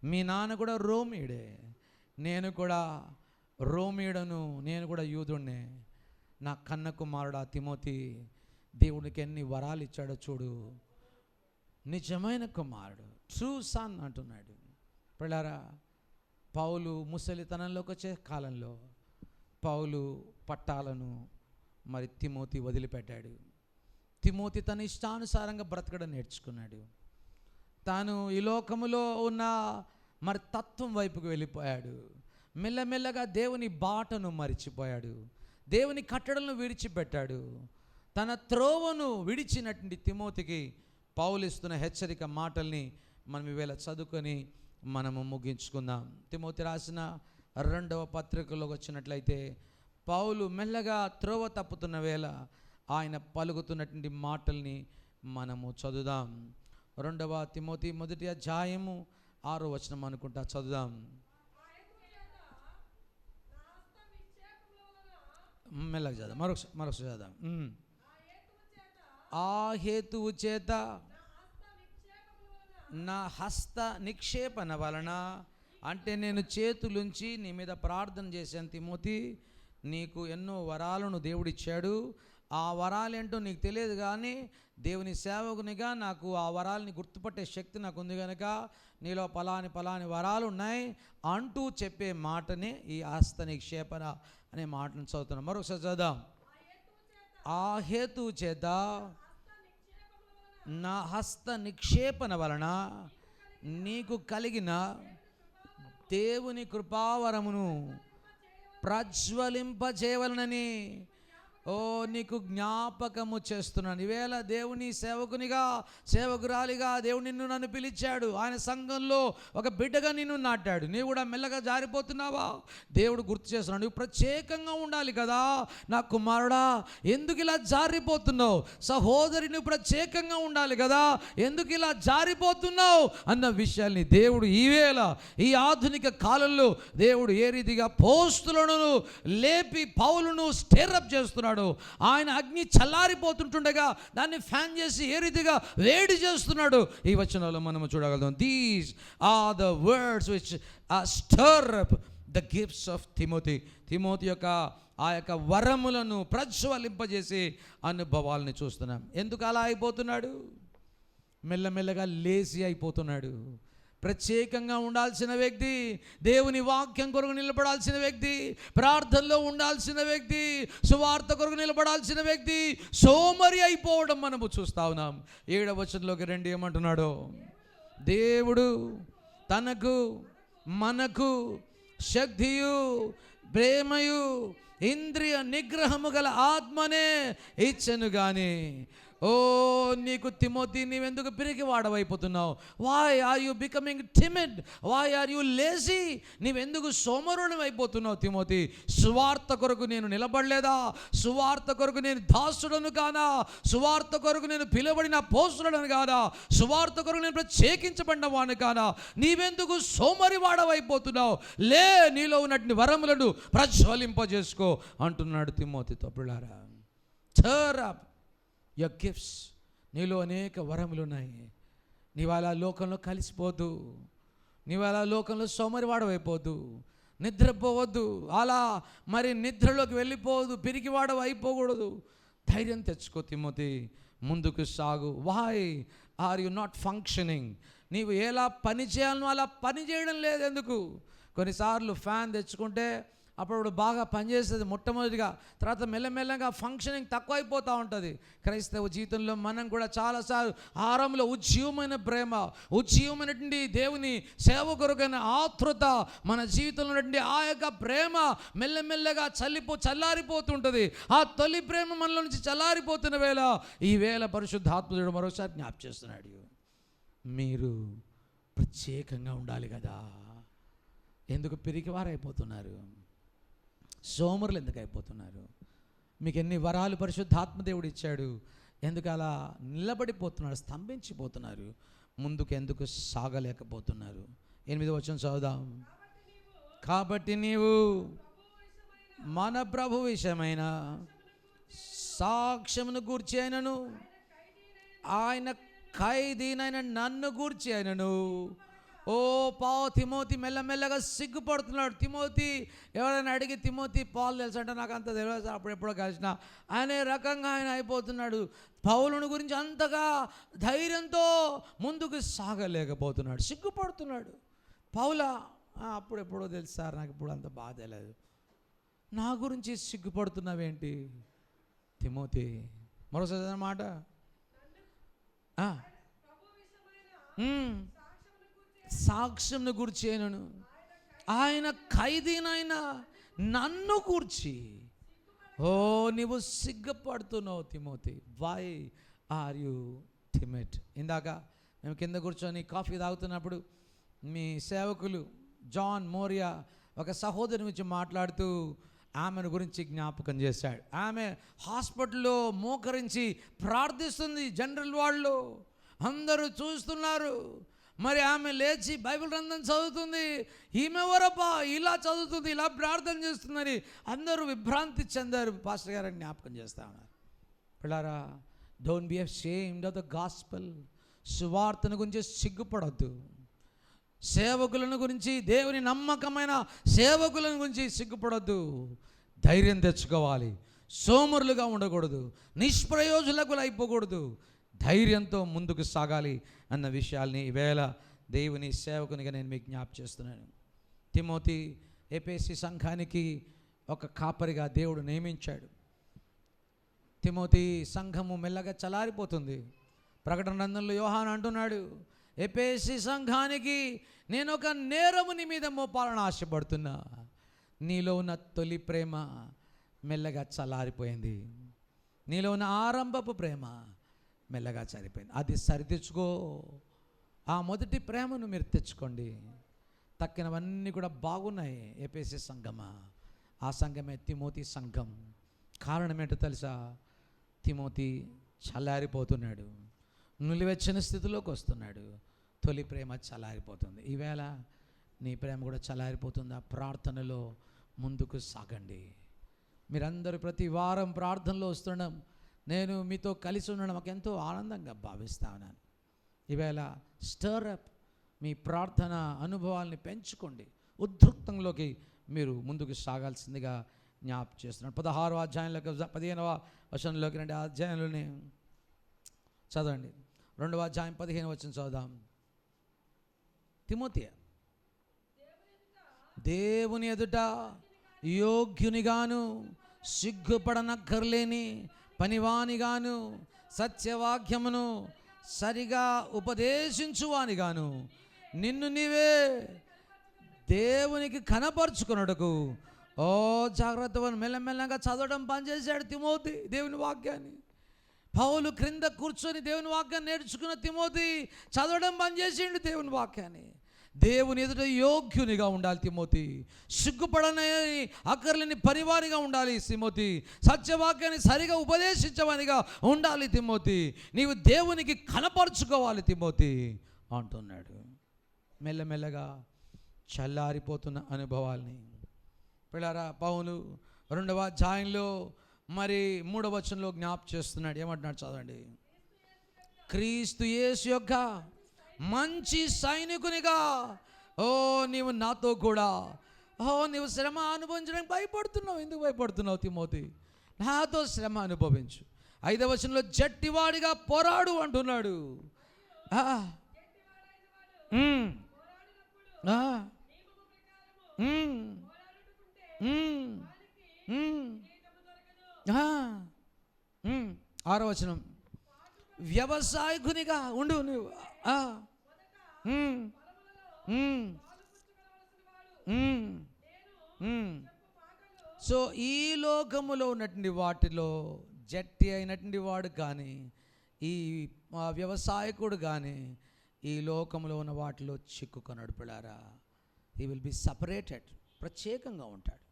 మీ నాన్న కూడా రోమీడే, నేను కూడా రోమీయుడను, నేను కూడా యూదుడినే. నా కన్న కుమారుడా తిమోతి, దేవునికి ఎన్ని వరాలు ఇచ్చాడో చూడు. నిజమైన కుమారుడు, ట్రూ సన్ అంటున్నాడు. పిల్లారా, పౌలు ముసలితనంలోకి వచ్చే కాలంలో పౌలు పట్టాలను మరి తిమోతి వదిలిపెట్టాడు. తిమోతి తన ఇష్టానుసారంగా బ్రతకడం నేర్చుకున్నాడు. తాను ఈ లోకములో ఉన్న మరి తత్వం వైపుకు వెళ్ళిపోయాడు. మెల్లమెల్లగా దేవుని బాటను మరిచిపోయాడు. దేవుని కట్టడలను విడిచిపెట్టాడు. తన త్రోవను విడిచినటువంటి తిమోతికి పౌలు ఇస్తున్న హెచ్చరిక మాటల్ని మనం ఈవేళ చదువుకొని మనము ముగించుకుందాం. తిమోతి రాసిన 2వ పత్రికలోకి వచ్చినట్లయితే పౌలు మెల్లగా త్రోవ తప్పుతున్న వేళ ఆయన పలుకుతున్నటువంటి మాటల్ని మనము చదువుదాం. 2వ తిమోతి 1వ అధ్యాయము 6వ వచనం అనుకుంటా, చదువుదాం. మెల్లగా చదువు, మరొకసారి చదువుదాం. ఆ హేతువు చేత నా హస్త నిక్షేపణ వలన, అంటే నేను చేతులుంచి నీ మీద ప్రార్థన చేశాను తిమోతి. నీకు ఎన్నో వరాలను దేవుడిచ్చాడు. ఆ వరాలేంటో నీకు తెలియదు, కానీ దేవుని సేవకునిగా నాకు ఆ వరాలని గుర్తుపట్టే శక్తి నాకు ఉంది కనుక నీలో పలాని వరాలు ఉన్నాయి అంటూ చెప్పే మాటనే ఈ హస్త నిక్షేపణ అనే మాటను చదువుతున్నాం. మరొకసారి చదువుదాం. ఆ హేతువు చేత నా హస్త నిక్షేపణ వలన నీకు కలిగిన దేవుని కృపావరమును ప్రజ్వలింపజేయవలనని నీకు జ్ఞాపకము చేస్తున్నాను. ఈవేళ దేవుని సేవకునిగా, సేవకురాలిగా దేవుడు నిన్ను నన్ను పిలిచాడు. ఆయన సంఘంలో ఒక బిడ్డగా నిన్ను నాటాడు. నీవు కూడా మెల్లగా జారిపోతున్నావా? దేవుడు గుర్తు చేస్తున్నాడు. నువ్వు ప్రత్యేకంగా ఉండాలి కదా నా కుమారుడా, ఎందుకు ఇలా జారిపోతున్నావు? సహోదరి, నువ్వు ప్రత్యేకంగా ఉండాలి కదా, ఎందుకు ఇలా జారిపోతున్నావు అన్న విషయాల్ని దేవుడు ఈవేళ ఈ ఆధునిక కాలంలో దేవుడు ఏ రీతిగా పోస్తులను లేపి పౌలును స్టేరప్ చేస్తున్నాడు. ఆయన అగ్ని చల్లారిపోతుంటుండగా దాన్ని ఫ్యాన్ చేసి ఏ రీతిగా వేడి చేస్తున్నాడు ఈ వచనంలో మనము చూడగలుగుతాం. These are the words which stir up the gifts of Timothy. తిమోతి యొక్క ఆ యొక్క వరములను ప్రజ్వలింపజేసే అనుభవాలని చూస్తున్నాం. ఎందుకు అలా అయిపోతున్నాడు? మెల్లమెల్లగా లేజీ అయిపోతున్నాడు. ప్రత్యేకంగా ఉండాల్సిన వ్యక్తి, దేవుని వాక్యం కొరకు నిలబడాల్సిన వ్యక్తి, ప్రార్థనలో ఉండాల్సిన వ్యక్తి, సువార్త కొరకు నిలబడాల్సిన వ్యక్తి సోమరి అయిపోవడం మనము చూస్తా ఉన్నాం. 7వ వచనంలోకి రండి, ఏమంటున్నాడో, దేవుడు తనకు మనకు శక్తియు ప్రేమయు ఇంద్రియ నిగ్రహము గల ఆత్మనే ఇచ్చెను గాని. నీకు తిమోతి, నీవెందుకు పిరికి వాడవైపోతున్నావు? Why are you becoming timid? Why are you lazy? నీవెందుకు సోమరుణం అయిపోతున్నావు తిమోతి? సువార్త కొరకు నేను నిలబడలేదా? సువార్త కొరకు నేను దాసుడను కానా? సువార్త కొరకు నేను పిలువబడిన పోస్తుడను కానా? సువార్త కొరకు నేను ప్రత్యేకించబడిన వాడిని కానా? నీవెందుకు సోమరి వాడవైపోతున్నావు? లే, నీలో ఉన్నటువంటి వరములను ప్రజ్వలింపజేసుకో అంటున్నాడు తిమోతితో. పిల్లారా, స్టర్ అప్ your gifts. నీలో అనేక వరములు ఉన్నాయి. నీవు అలా లోకంలో కలిసిపోద్దు. నీవు అలా లోకంలో సోమరివాడవైపోద్దు. నిద్రపోవద్దు. అలా మరి నిద్రలోకి వెళ్ళిపోవద్దు. పిరికివాడవు అయిపోకూడదు. ధైర్యం తెచ్చుకో తిమోతి, ముందుకు సాగు. Why are you not functioning? నీవు ఎలా పని చేయాలనో అలా పని చేయడం లేదు. ఎందుకు? కొన్నిసార్లు ఫ్యాన్ తెచ్చుకుంటే అప్పుడు బాగా పనిచేస్తుంది మొట్టమొదటిగా, తర్వాత మెల్లమెల్లగా ఫంక్షనింగ్ తక్కువ అయిపోతూ ఉంటుంది. క్రైస్తవ జీవితంలో మనం కూడా చాలాసార్లు ఆరంభంలో ఉజ్జీవమైన ప్రేమ, ఉజ్జీవమైనటువంటి దేవుని సేవ కొరకైన ఆతృత, మన జీవితంలో ఉన్నటువంటి ఆ యొక్క ప్రేమ మెల్లమెల్లగా చల్లారిపోతుంటుంది. ఆ తొలి ప్రేమ మనలో నుంచి చల్లారిపోతున్న వేళ ఈ వేళ పరిశుద్ధాత్ముడు మరోసారి జ్ఞాపకం చేస్తున్నాడు, మీరు ప్రత్యేకంగా ఉండాలి కదా. ఎందుకు పిరికివారైపోతున్నారు? సోమరులు ఎందుకు అయిపోతున్నారు? మీకు ఎన్ని వరాలు పరిశుద్ధాత్మదేవుడు ఇచ్చాడు, ఎందుకు అలా నిలబడిపోతున్నారు, స్తంభించిపోతున్నారు, ముందుకు ఎందుకు సాగలేకపోతున్నారు? 8వ వచనం చదువుదాం. కాబట్టి నీవు మన ప్రభు విషయమైన సాక్ష్యమును గూర్చి అయినను, ఆయన ఖైదీనైన నన్ను గూర్చి అయినను తిమోతి మెల్లమెల్లగా సిగ్గుపడుతున్నాడు. తిమోతి ఎవరైనా అడిగి తిమోతి పాలు తెలుసు అంటే నాకు అంత తెలియదు సార్, అప్పుడెప్పుడో కలిసిన అనే రకంగా ఆయన అయిపోతున్నాడు. పౌలుని గురించి అంతగా ధైర్యంతో ముందుకు సాగలేకపోతున్నాడు, సిగ్గుపడుతున్నాడు. పౌలా అప్పుడెప్పుడో తెలుసు సార్, నాకు ఇప్పుడు అంత బాధ లేదు. నా గురించి సిగ్గుపడుతున్నావేంటి తిమోతి? మరోసారి అన్నమాట, సాక్ష్యంను గూర్చి అయినను ఆయన ఖైదీనైన నన్ను గూర్చి నీవు సిగ్గుపడుతున్నావు తిమోతి. Why are you timid? ఇందాక మేము కింద కూర్చొని కాఫీ తాగుతున్నప్పుడు మీ సేవకులు జాన్ మోరియా ఒక సహోదరి గురించి మాట్లాడుతూ ఆమెను గురించి జ్ఞాపకం చేశాడు. ఆమె హాస్పిటల్లో మోకరించి ప్రార్థిస్తుంది, జనరల్ వాళ్ళు అందరూ చూస్తున్నారు. మరి ఆమె లేచి బైబిల్ గ్రంథం చదువుతుంది. ఈమె వరపా ఇలా చదువుతుంది, ఇలా ప్రార్థన చేస్తుందని అందరూ విభ్రాంతి చెందారు. పాస్టర్ గారు జ్ఞాపకం చేస్తా ఉన్నారు. పిల్లారా, don't be ashamed of the gospel. సువార్తను గురించి సిగ్గుపడద్దు. సేవకులను గురించి, దేవుని నమ్మకమైన సేవకులను గురించి సిగ్గుపడద్దు. ధైర్యం తెచ్చుకోవాలి. సోమరులుగా ఉండకూడదు, నిష్ప్రయోజకులు అయిపోకూడదు. ధైర్యంతో ముందుకు సాగాలి అన్న విషయాల్ని ఈవేళ దేవుని సేవకునిగా నేను మీకు జ్ఞాపకం చేస్తున్నాను. తిమోతి ఎఫెసీ సంఘానికి ఒక కాపరిగా దేవుడు నియమించాడు. తిమోతి సంఘము మెల్లగా చలారిపోతుంది. ప్రకటన గ్రంథంలో యోహాను అంటున్నాడు, ఎఫెసీ సంఘానికి నేను ఒక నేరము నీ మీద మోపాలని ఆశపడుతున్నా. నీలో ఉన్న తొలి ప్రేమ మెల్లగా చల్లారిపోయింది. నీలో ఉన్న ఆరంభపు ప్రేమ మెల్లగా చనిపోయింది. అది సరితెచ్చుకో. ఆ మొదటి ప్రేమను మీరు తెచ్చుకోండి. తక్కినవన్నీ కూడా బాగున్నాయి. ఎఫెసీ సంఘమా, ఆ సంఘమే తిమోతి సంఘం. కారణం ఏంటో తెలుసా? తిమోతి చల్లారిపోతున్నాడు, నులివెచ్చని స్థితిలోకి వస్తున్నాడు. తొలి ప్రేమ చల్లారిపోతుంది. ఈవేళ నీ ప్రేమ కూడా చల్లారిపోతుందా? ప్రార్థనలో ముందుకు సాగండి. మీరందరూ ప్రతి వారం ప్రార్థనలో వస్తున్నాం, నేను మీతో కలిసి ఉండడం మాకు ఎంతో ఆనందంగా భావిస్తా ఉన్నాను. ఈవేళ స్టరప్ మీ ప్రార్థన అనుభవాల్ని పెంచుకోండి. ఉద్ధృతంలోకి మీరు ముందుకు సాగాల్సిందిగా జ్ఞాపకం చేస్తున్నాను. 16వ అధ్యాయంలోకి 15వ వచనంలోకి 2 అధ్యాయంలోనే చదవండి. 2వ అధ్యాయం 15వ వచనం చదువుదాం. తిమోతి, దేవుని ఎదుట యోగ్యునిగాను సిగ్గుపడనక్కర్లేని పనివానిగాను సత్యవాక్యమును సరిగా ఉపదేశించువానిగాను నిన్ను నీవే దేవునికి కనపరుచుకున్నటకు జాగ్రత్త. మెల్లమెల్లగా చదవడం పనిచేశాడు తిమోతి దేవుని వాక్యాన్ని. పౌలు క్రింద కూర్చొని దేవుని వాక్యాన్ని నేర్చుకున్న తిమోతి చదవడం పనిచేసిండు దేవుని వాక్యాన్ని. దేవుని ఎదుట యోగ్యునిగా ఉండాలి తిమోతి. సిగ్గుపడని అక్కర్లేని పనివానిగా ఉండాలి తిమోతి. సత్యవాక్యాన్ని సరిగా ఉపదేశించవానిగా ఉండాలి తిమోతి. నీవు దేవునికి కనపరుచుకోవాలి తిమోతి అంటున్నాడు. మెల్లమెల్లగా చల్లారిపోతున్న అనుభవాల్ని పిల్లారా పౌలు 2వ అధ్యాయంలో మరి 3వ వచనంలో జ్ఞాపకం చేస్తున్నాడు. ఏమంటున్నాడు చదవండి. క్రీస్తు యేసు యొక్క మంచి సైనికునిగా నీవు నాతో కూడా నీవు శ్రమ అనుభవించడానికి భయపడుతున్నావు. ఎందుకు భయపడుతున్నావు తిమోతి? నాతో శ్రమ అనుభవించు. 5వ వచనంలో జట్టివాడిగా పోరాడు అంటున్నాడు. ఆరో వచనం వ్యవసాయకునిగా ఉండు నువ్వు. సో ఈ లోకములో ఉన్నటువంటి వాటిలో జట్టి అయినటువంటి వాడు కానీ, ఈ వ్యవసాయకుడు కానీ ఈ లోకంలో ఉన్న వాటిలో చిక్కుకొన్నాడు. పిల్లారా, హీ విల్ బి సపరేటెడ్. ప్రత్యేకంగా ఉంటాడు.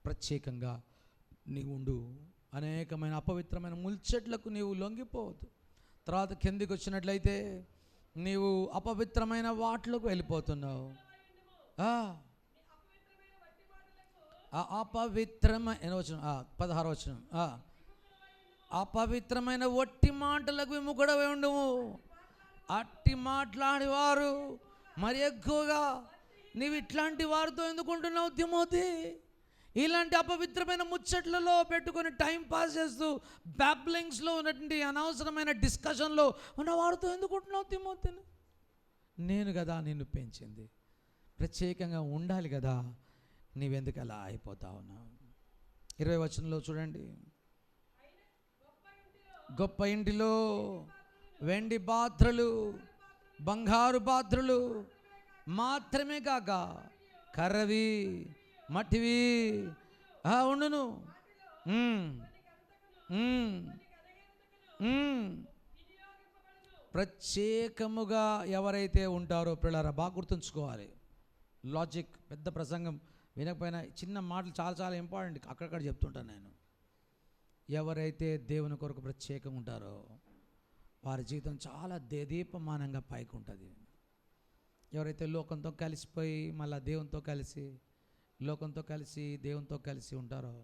ప్రత్యేకంగా నీవు ఉండు. అనేకమైన అపవిత్రమైన ముల్చెట్లకు నీవు లొంగిపోవద్దు. తర్వాత కిందికి వచ్చినట్లయితే నీవు అపవిత్రమైన వాటిలోకి వెళ్ళిపోతున్నావు. అపవిత్రమైన వచనం 16వ వచనం, అపవిత్రమైన ఒట్టి మాటలకు విముఖుడవై ఉండము. అట్టి మాట్లాడేవారు మరి ఎక్కువగా నీవు ఇట్లాంటి వారితో ఎందుకుంటున్నావు తిమోతి? ఇలాంటి అపవిత్రమైన ముచ్చట్లలో పెట్టుకొని టైం పాస్ చేస్తూ బ్యాబ్లింగ్స్లో ఉన్నటువంటి అనవసరమైన డిస్కషన్లో ఉన్న వారితో ఎందుకుంటున్నావు తిమోతిని? నేను కదా నిన్ను పెంచింది, ప్రత్యేకంగా ఉండాలి కదా, నీవెందుకు అలా అయిపోతా ఉన్నావు? 20 వచనంలో చూడండి, గొప్ప ఇంటిలో వెండి పాత్రలు బంగారు పాత్రలు మాత్రమే కాక కర్రవి మట్టివి ఉండును. ప్రత్యేకముగా ఎవరైతే ఉంటారో పిల్లరా, బాగా గుర్తుంచుకోవాలి. లాజిక్, పెద్ద ప్రసంగం వినకపోయినా చిన్న మాటలు చాలా చాలా ఇంపార్టెంట్, అక్కడక్కడ చెప్తుంటాను నేను. ఎవరైతే దేవుని కొరకు ప్రత్యేకంగా ఉంటారో వారి జీవితం చాలా దేదీపమానంగా పైకి ఉంటుంది. ఎవరైతే లోకంతో కలిసిపోయి మళ్ళీ దేవునితో కలిసి, లోకంతో కలిసి దేవునితో కలిసి ఉంటారో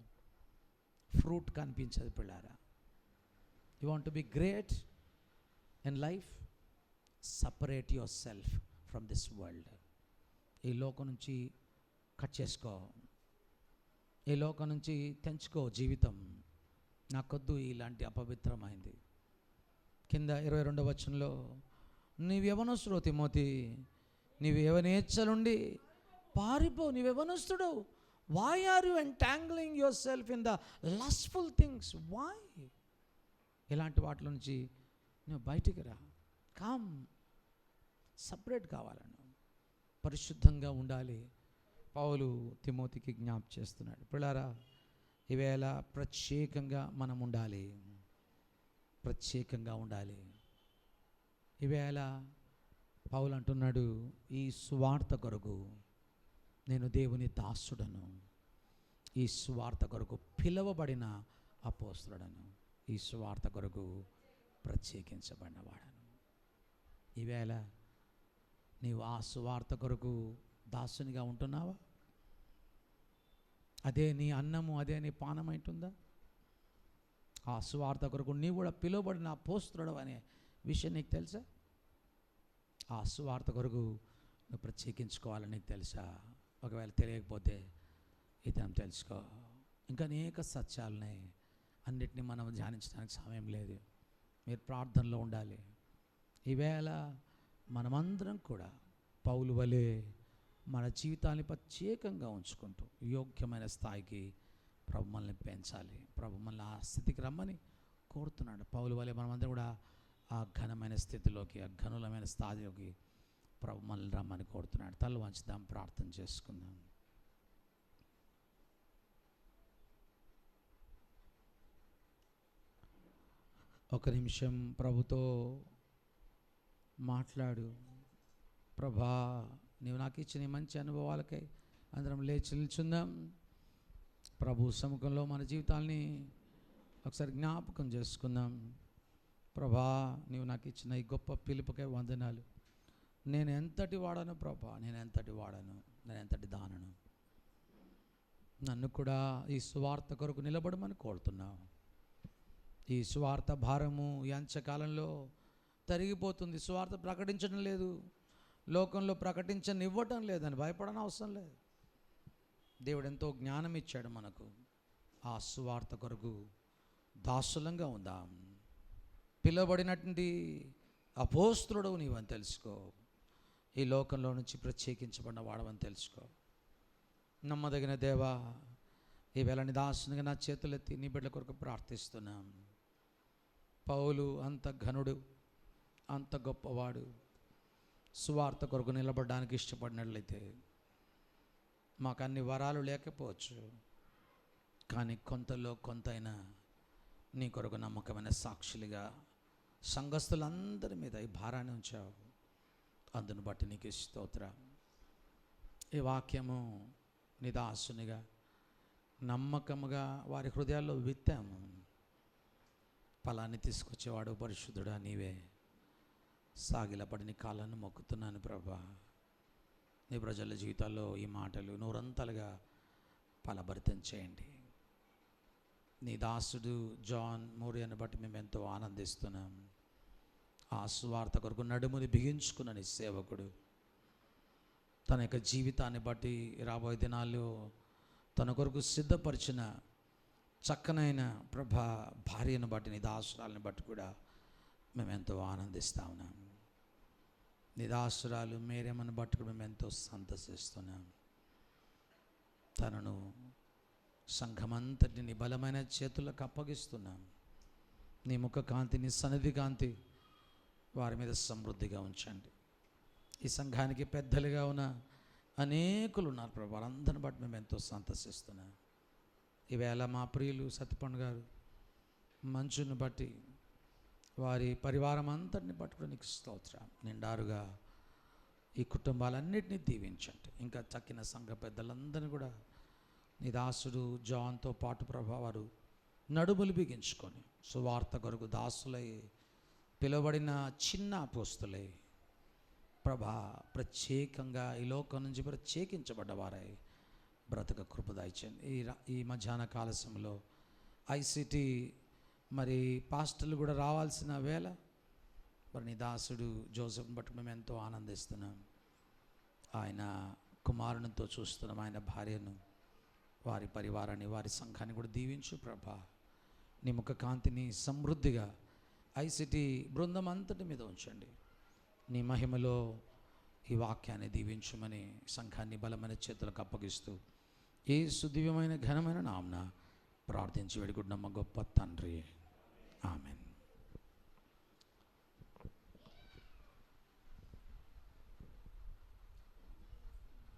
ఫ్రూట్ కనిపించదు పిల్లారా. You want to be great in life, separate your self from this world. ఈ లోకం నుంచి కట్ చేసుకో, ఈ లోకం నుంచి తెంచుకో జీవితం. నాకొద్దు ఇలాంటి అపవిత్రమైంది. కింద 22వ వచనంలో, నీవు యవనస్తుడు తిమోతి, నీవు యవనేచ్ఛలుండి పారిపో. నీవు యవనస్తుడు. Why are you entangling yourself in the lustful things? Why? ఇలాంటి వాటి నుంచి నువ్వు బయటికి రా. కమ్, సపరేట్ కావాలను, పరిశుద్ధంగా ఉండాలి. పౌలు తిమోతికి జ్ఞాపకం చేస్తున్నాడు. పిల్లారా, ఈవేళ ప్రత్యేకంగా మనం ఉండాలి, ప్రత్యేకంగా ఉండాలి. ఈవేళ పౌలు అంటున్నాడు, ఈ సువార్త కొరకు నేను దేవుని దాసుడను, ఈ సువార్త కొరకు పిలువబడిన అపోస్తలుడను, ఈ సువార్త కొరకు ప్రత్యేకించబడినవాడను. ఈవేళ నీవు ఆ సువార్త కొరకు దాసునిగా ఉంటున్నావా? అదే నీ అన్నము, అదే నీ పానం అవుతుందా? ఆ సువార్త కొరకు నీవు కూడా పిలువబడిన అపోస్తలుడు అనే విషయం నీకు తెలుసా? ఆ సువార్త కొరకు నువ్వు ప్రత్యేకించుకోవాలని నీకు తెలుసా? ఒకవేళ తెలియకపోతే ఇతను తెలుసుకో. ఇంకా అనేక సత్యాలున్నాయి, అన్నిటినీ మనం ధ్యానించడానికి సమయం లేదు. మీరు ప్రార్థనలో ఉండాలి. ఈవేళ మనమందరం కూడా పౌలు వలె మన జీవితాన్ని ప్రత్యేకంగా ఉంచుకుంటూ యోగ్యమైన స్థాయికి ప్రభు మనల్ని పెంచాలి. ప్రభు మనల్ని ఆ స్థితికి రమ్మని కోరుతున్నాడు. పౌలు వలె మనమందరం కూడా ఆ ఘనమైన స్థితిలోకి, ఆ ఘనులమైన స్థాయిలోకి ప్రభు మనల్ని రమ్మని కోరుతున్నాడు. తల వంచుదాం, ప్రార్థన చేసుకుందాం. ఒక నిమిషం ప్రభుతో మాట్లాడు. ప్రభా, నీవు నాకు ఇచ్చిన మంచి అనుభవాలకై అందరం లేచి నిల్చుందాం. ప్రభు సముఖంలో మన జీవితాల్ని ఒకసారి జ్ఞాపకం చేసుకుందాం. ప్రభా, నీవు నాకు ఇచ్చిన ఈ గొప్ప పిలుపుకై వందనాలు. నేను ఎంతటి వాడను ప్రభా, నేను ఎంతటి వాడను, నేను ఎంతటి దానను. నన్ను కూడా ఈ సువార్త కొరకు నిలబడమని కోరుతున్నావు. ఈ సువార్త భారము ఈ అంత్యకాలంలో తరిగిపోతుంది. సువార్త ప్రకటించడం లేదు, లోకంలో ప్రకటించనివ్వటం లేదని భయపడని అవసరం లేదు. దేవుడు ఎంతో జ్ఞానం ఇచ్చాడు మనకు. ఆ సువార్త కొరకు దాసులంగా ఉందాం. పిలువబడినటువంటి అపోస్తలుడు నీవని తెలుసుకో. ఈ లోకంలో నుంచి ప్రత్యేకించబడిన వాడవని తెలుసుకో. నమ్మదగిన దేవా, ఈవేళ నీ దాసునిగా నా చేతులెత్తి నీ బిడ్డల కొరకు ప్రార్థిస్తున్నాం. పౌలు అంత ఘనుడు, అంత గొప్పవాడు. సువార్త కొరకు నిలబడడానికి ఇష్టపడినట్లయితే మాకు అన్ని వరాలు లేకపోవచ్చు, కానీ కొంతలో కొంతైనా నీ కొరకు నమ్మకమైన సాక్షులుగా సంఘస్థులందరి మీద ఈ భారాన్ని ఉంచావు. అందును బట్టి నీకు స్తోత్రం. ఈ వాక్యము నీ దాసునిగా నమ్మకముగా వారి హృదయాల్లో విత్తాము. ఫలాన్ని తీసుకొచ్చేవాడు పరిశుద్ధుడా నీవే. సాగిలపడి నీ కాళ్ళను మొక్కుతున్నాను ప్రభా. నీ ప్రజల జీవితాల్లో ఈ మాటలు నూరంతలుగా ఫలభరితం చేయండి. నీ దాసుడు జాన్ మోరియను బట్టి మేము ఎంతో ఆనందిస్తున్నాం. ఆ సువార్త కొరకు నడుముని బిగించుకున్న నీ సేవకుడు తన యొక్క జీవితాన్ని బట్టి రాబోయే దినాల్లో తన కొరకు సిద్ధపరిచిన చక్కనైన భార్యను బట్టి, నీ దాసురాలను బట్టి కూడా మేము ఎంతో ఆనందిస్తూ ఉన్నాం. నీ దాసురాలు మేరేమని బట్టి కూడా మేము ఎంతో సంతసిస్తున్నాం. తనను సంఘమంతటిని నీ బలమైన చేతులకు అప్పగిస్తున్నాం. నీ ముఖ కాంతి, నీ సన్నిధి కాంతి వారి మీద సమృద్ధిగా ఉంచండి. ఈ సంఘానికి పెద్దలుగా ఉన్న అనేకులు ఉన్నారు ప్రభు, వారందరిని బట్టి మేము ఎంతో సంతసిస్తున్నాం. ఈవేళ మా ప్రియులు సత్యపండు గారు మంచుని బట్టి, వారి పరివారం అంతటిని బట్టి కూడా నీకు స్తోత్రం. నిండారుగా ఈ కుటుంబాలన్నింటినీ దీవించండి. ఇంకా చక్కిన సంఘ పెద్దలందరినీ కూడా నీ దాసుడు జాన్తో పాటు ప్రభా వారు నడుములు బిగించుకొని సువార్త కొరకు దాసులై పిలువబడిన చిన్న అపోస్తులై ప్రభా ప్రత్యేకంగా ఈ లోకం నుంచి ప్రత్యేకించబడ్డవారై బ్రతక కృప దయచేయండి. ఈ మధ్యాహ్న కాల సమయంలో ఐసిటి మరి పాస్టర్లు కూడా రావాల్సిన వేళ మరి నీ దాసుడు జోసెఫ్ని బట్టి మేము ఎంతో ఆనందిస్తున్నాం. ఆయన కుమారునితో చూస్తున్నాం, ఆయన భార్యను, వారి పరివారాన్ని, వారి సంఘాన్ని కూడా దీవించు ప్రభా. నీ ముఖ కాంతిని సమృద్ధిగా ఐసిటి బృందం అంతటి మీద ఉంచండి. నీ మహిమలో ఈ వాక్యాన్ని దీవించుమని సంఘాన్ని బలమైన చేతులకు అప్పగిస్తూ యేసు దివ్యమైన ఘనమైన నామమున ప్రార్థించి వేడుకుంటున్నాము గొప్ప తండ్రి. ఆమెన్.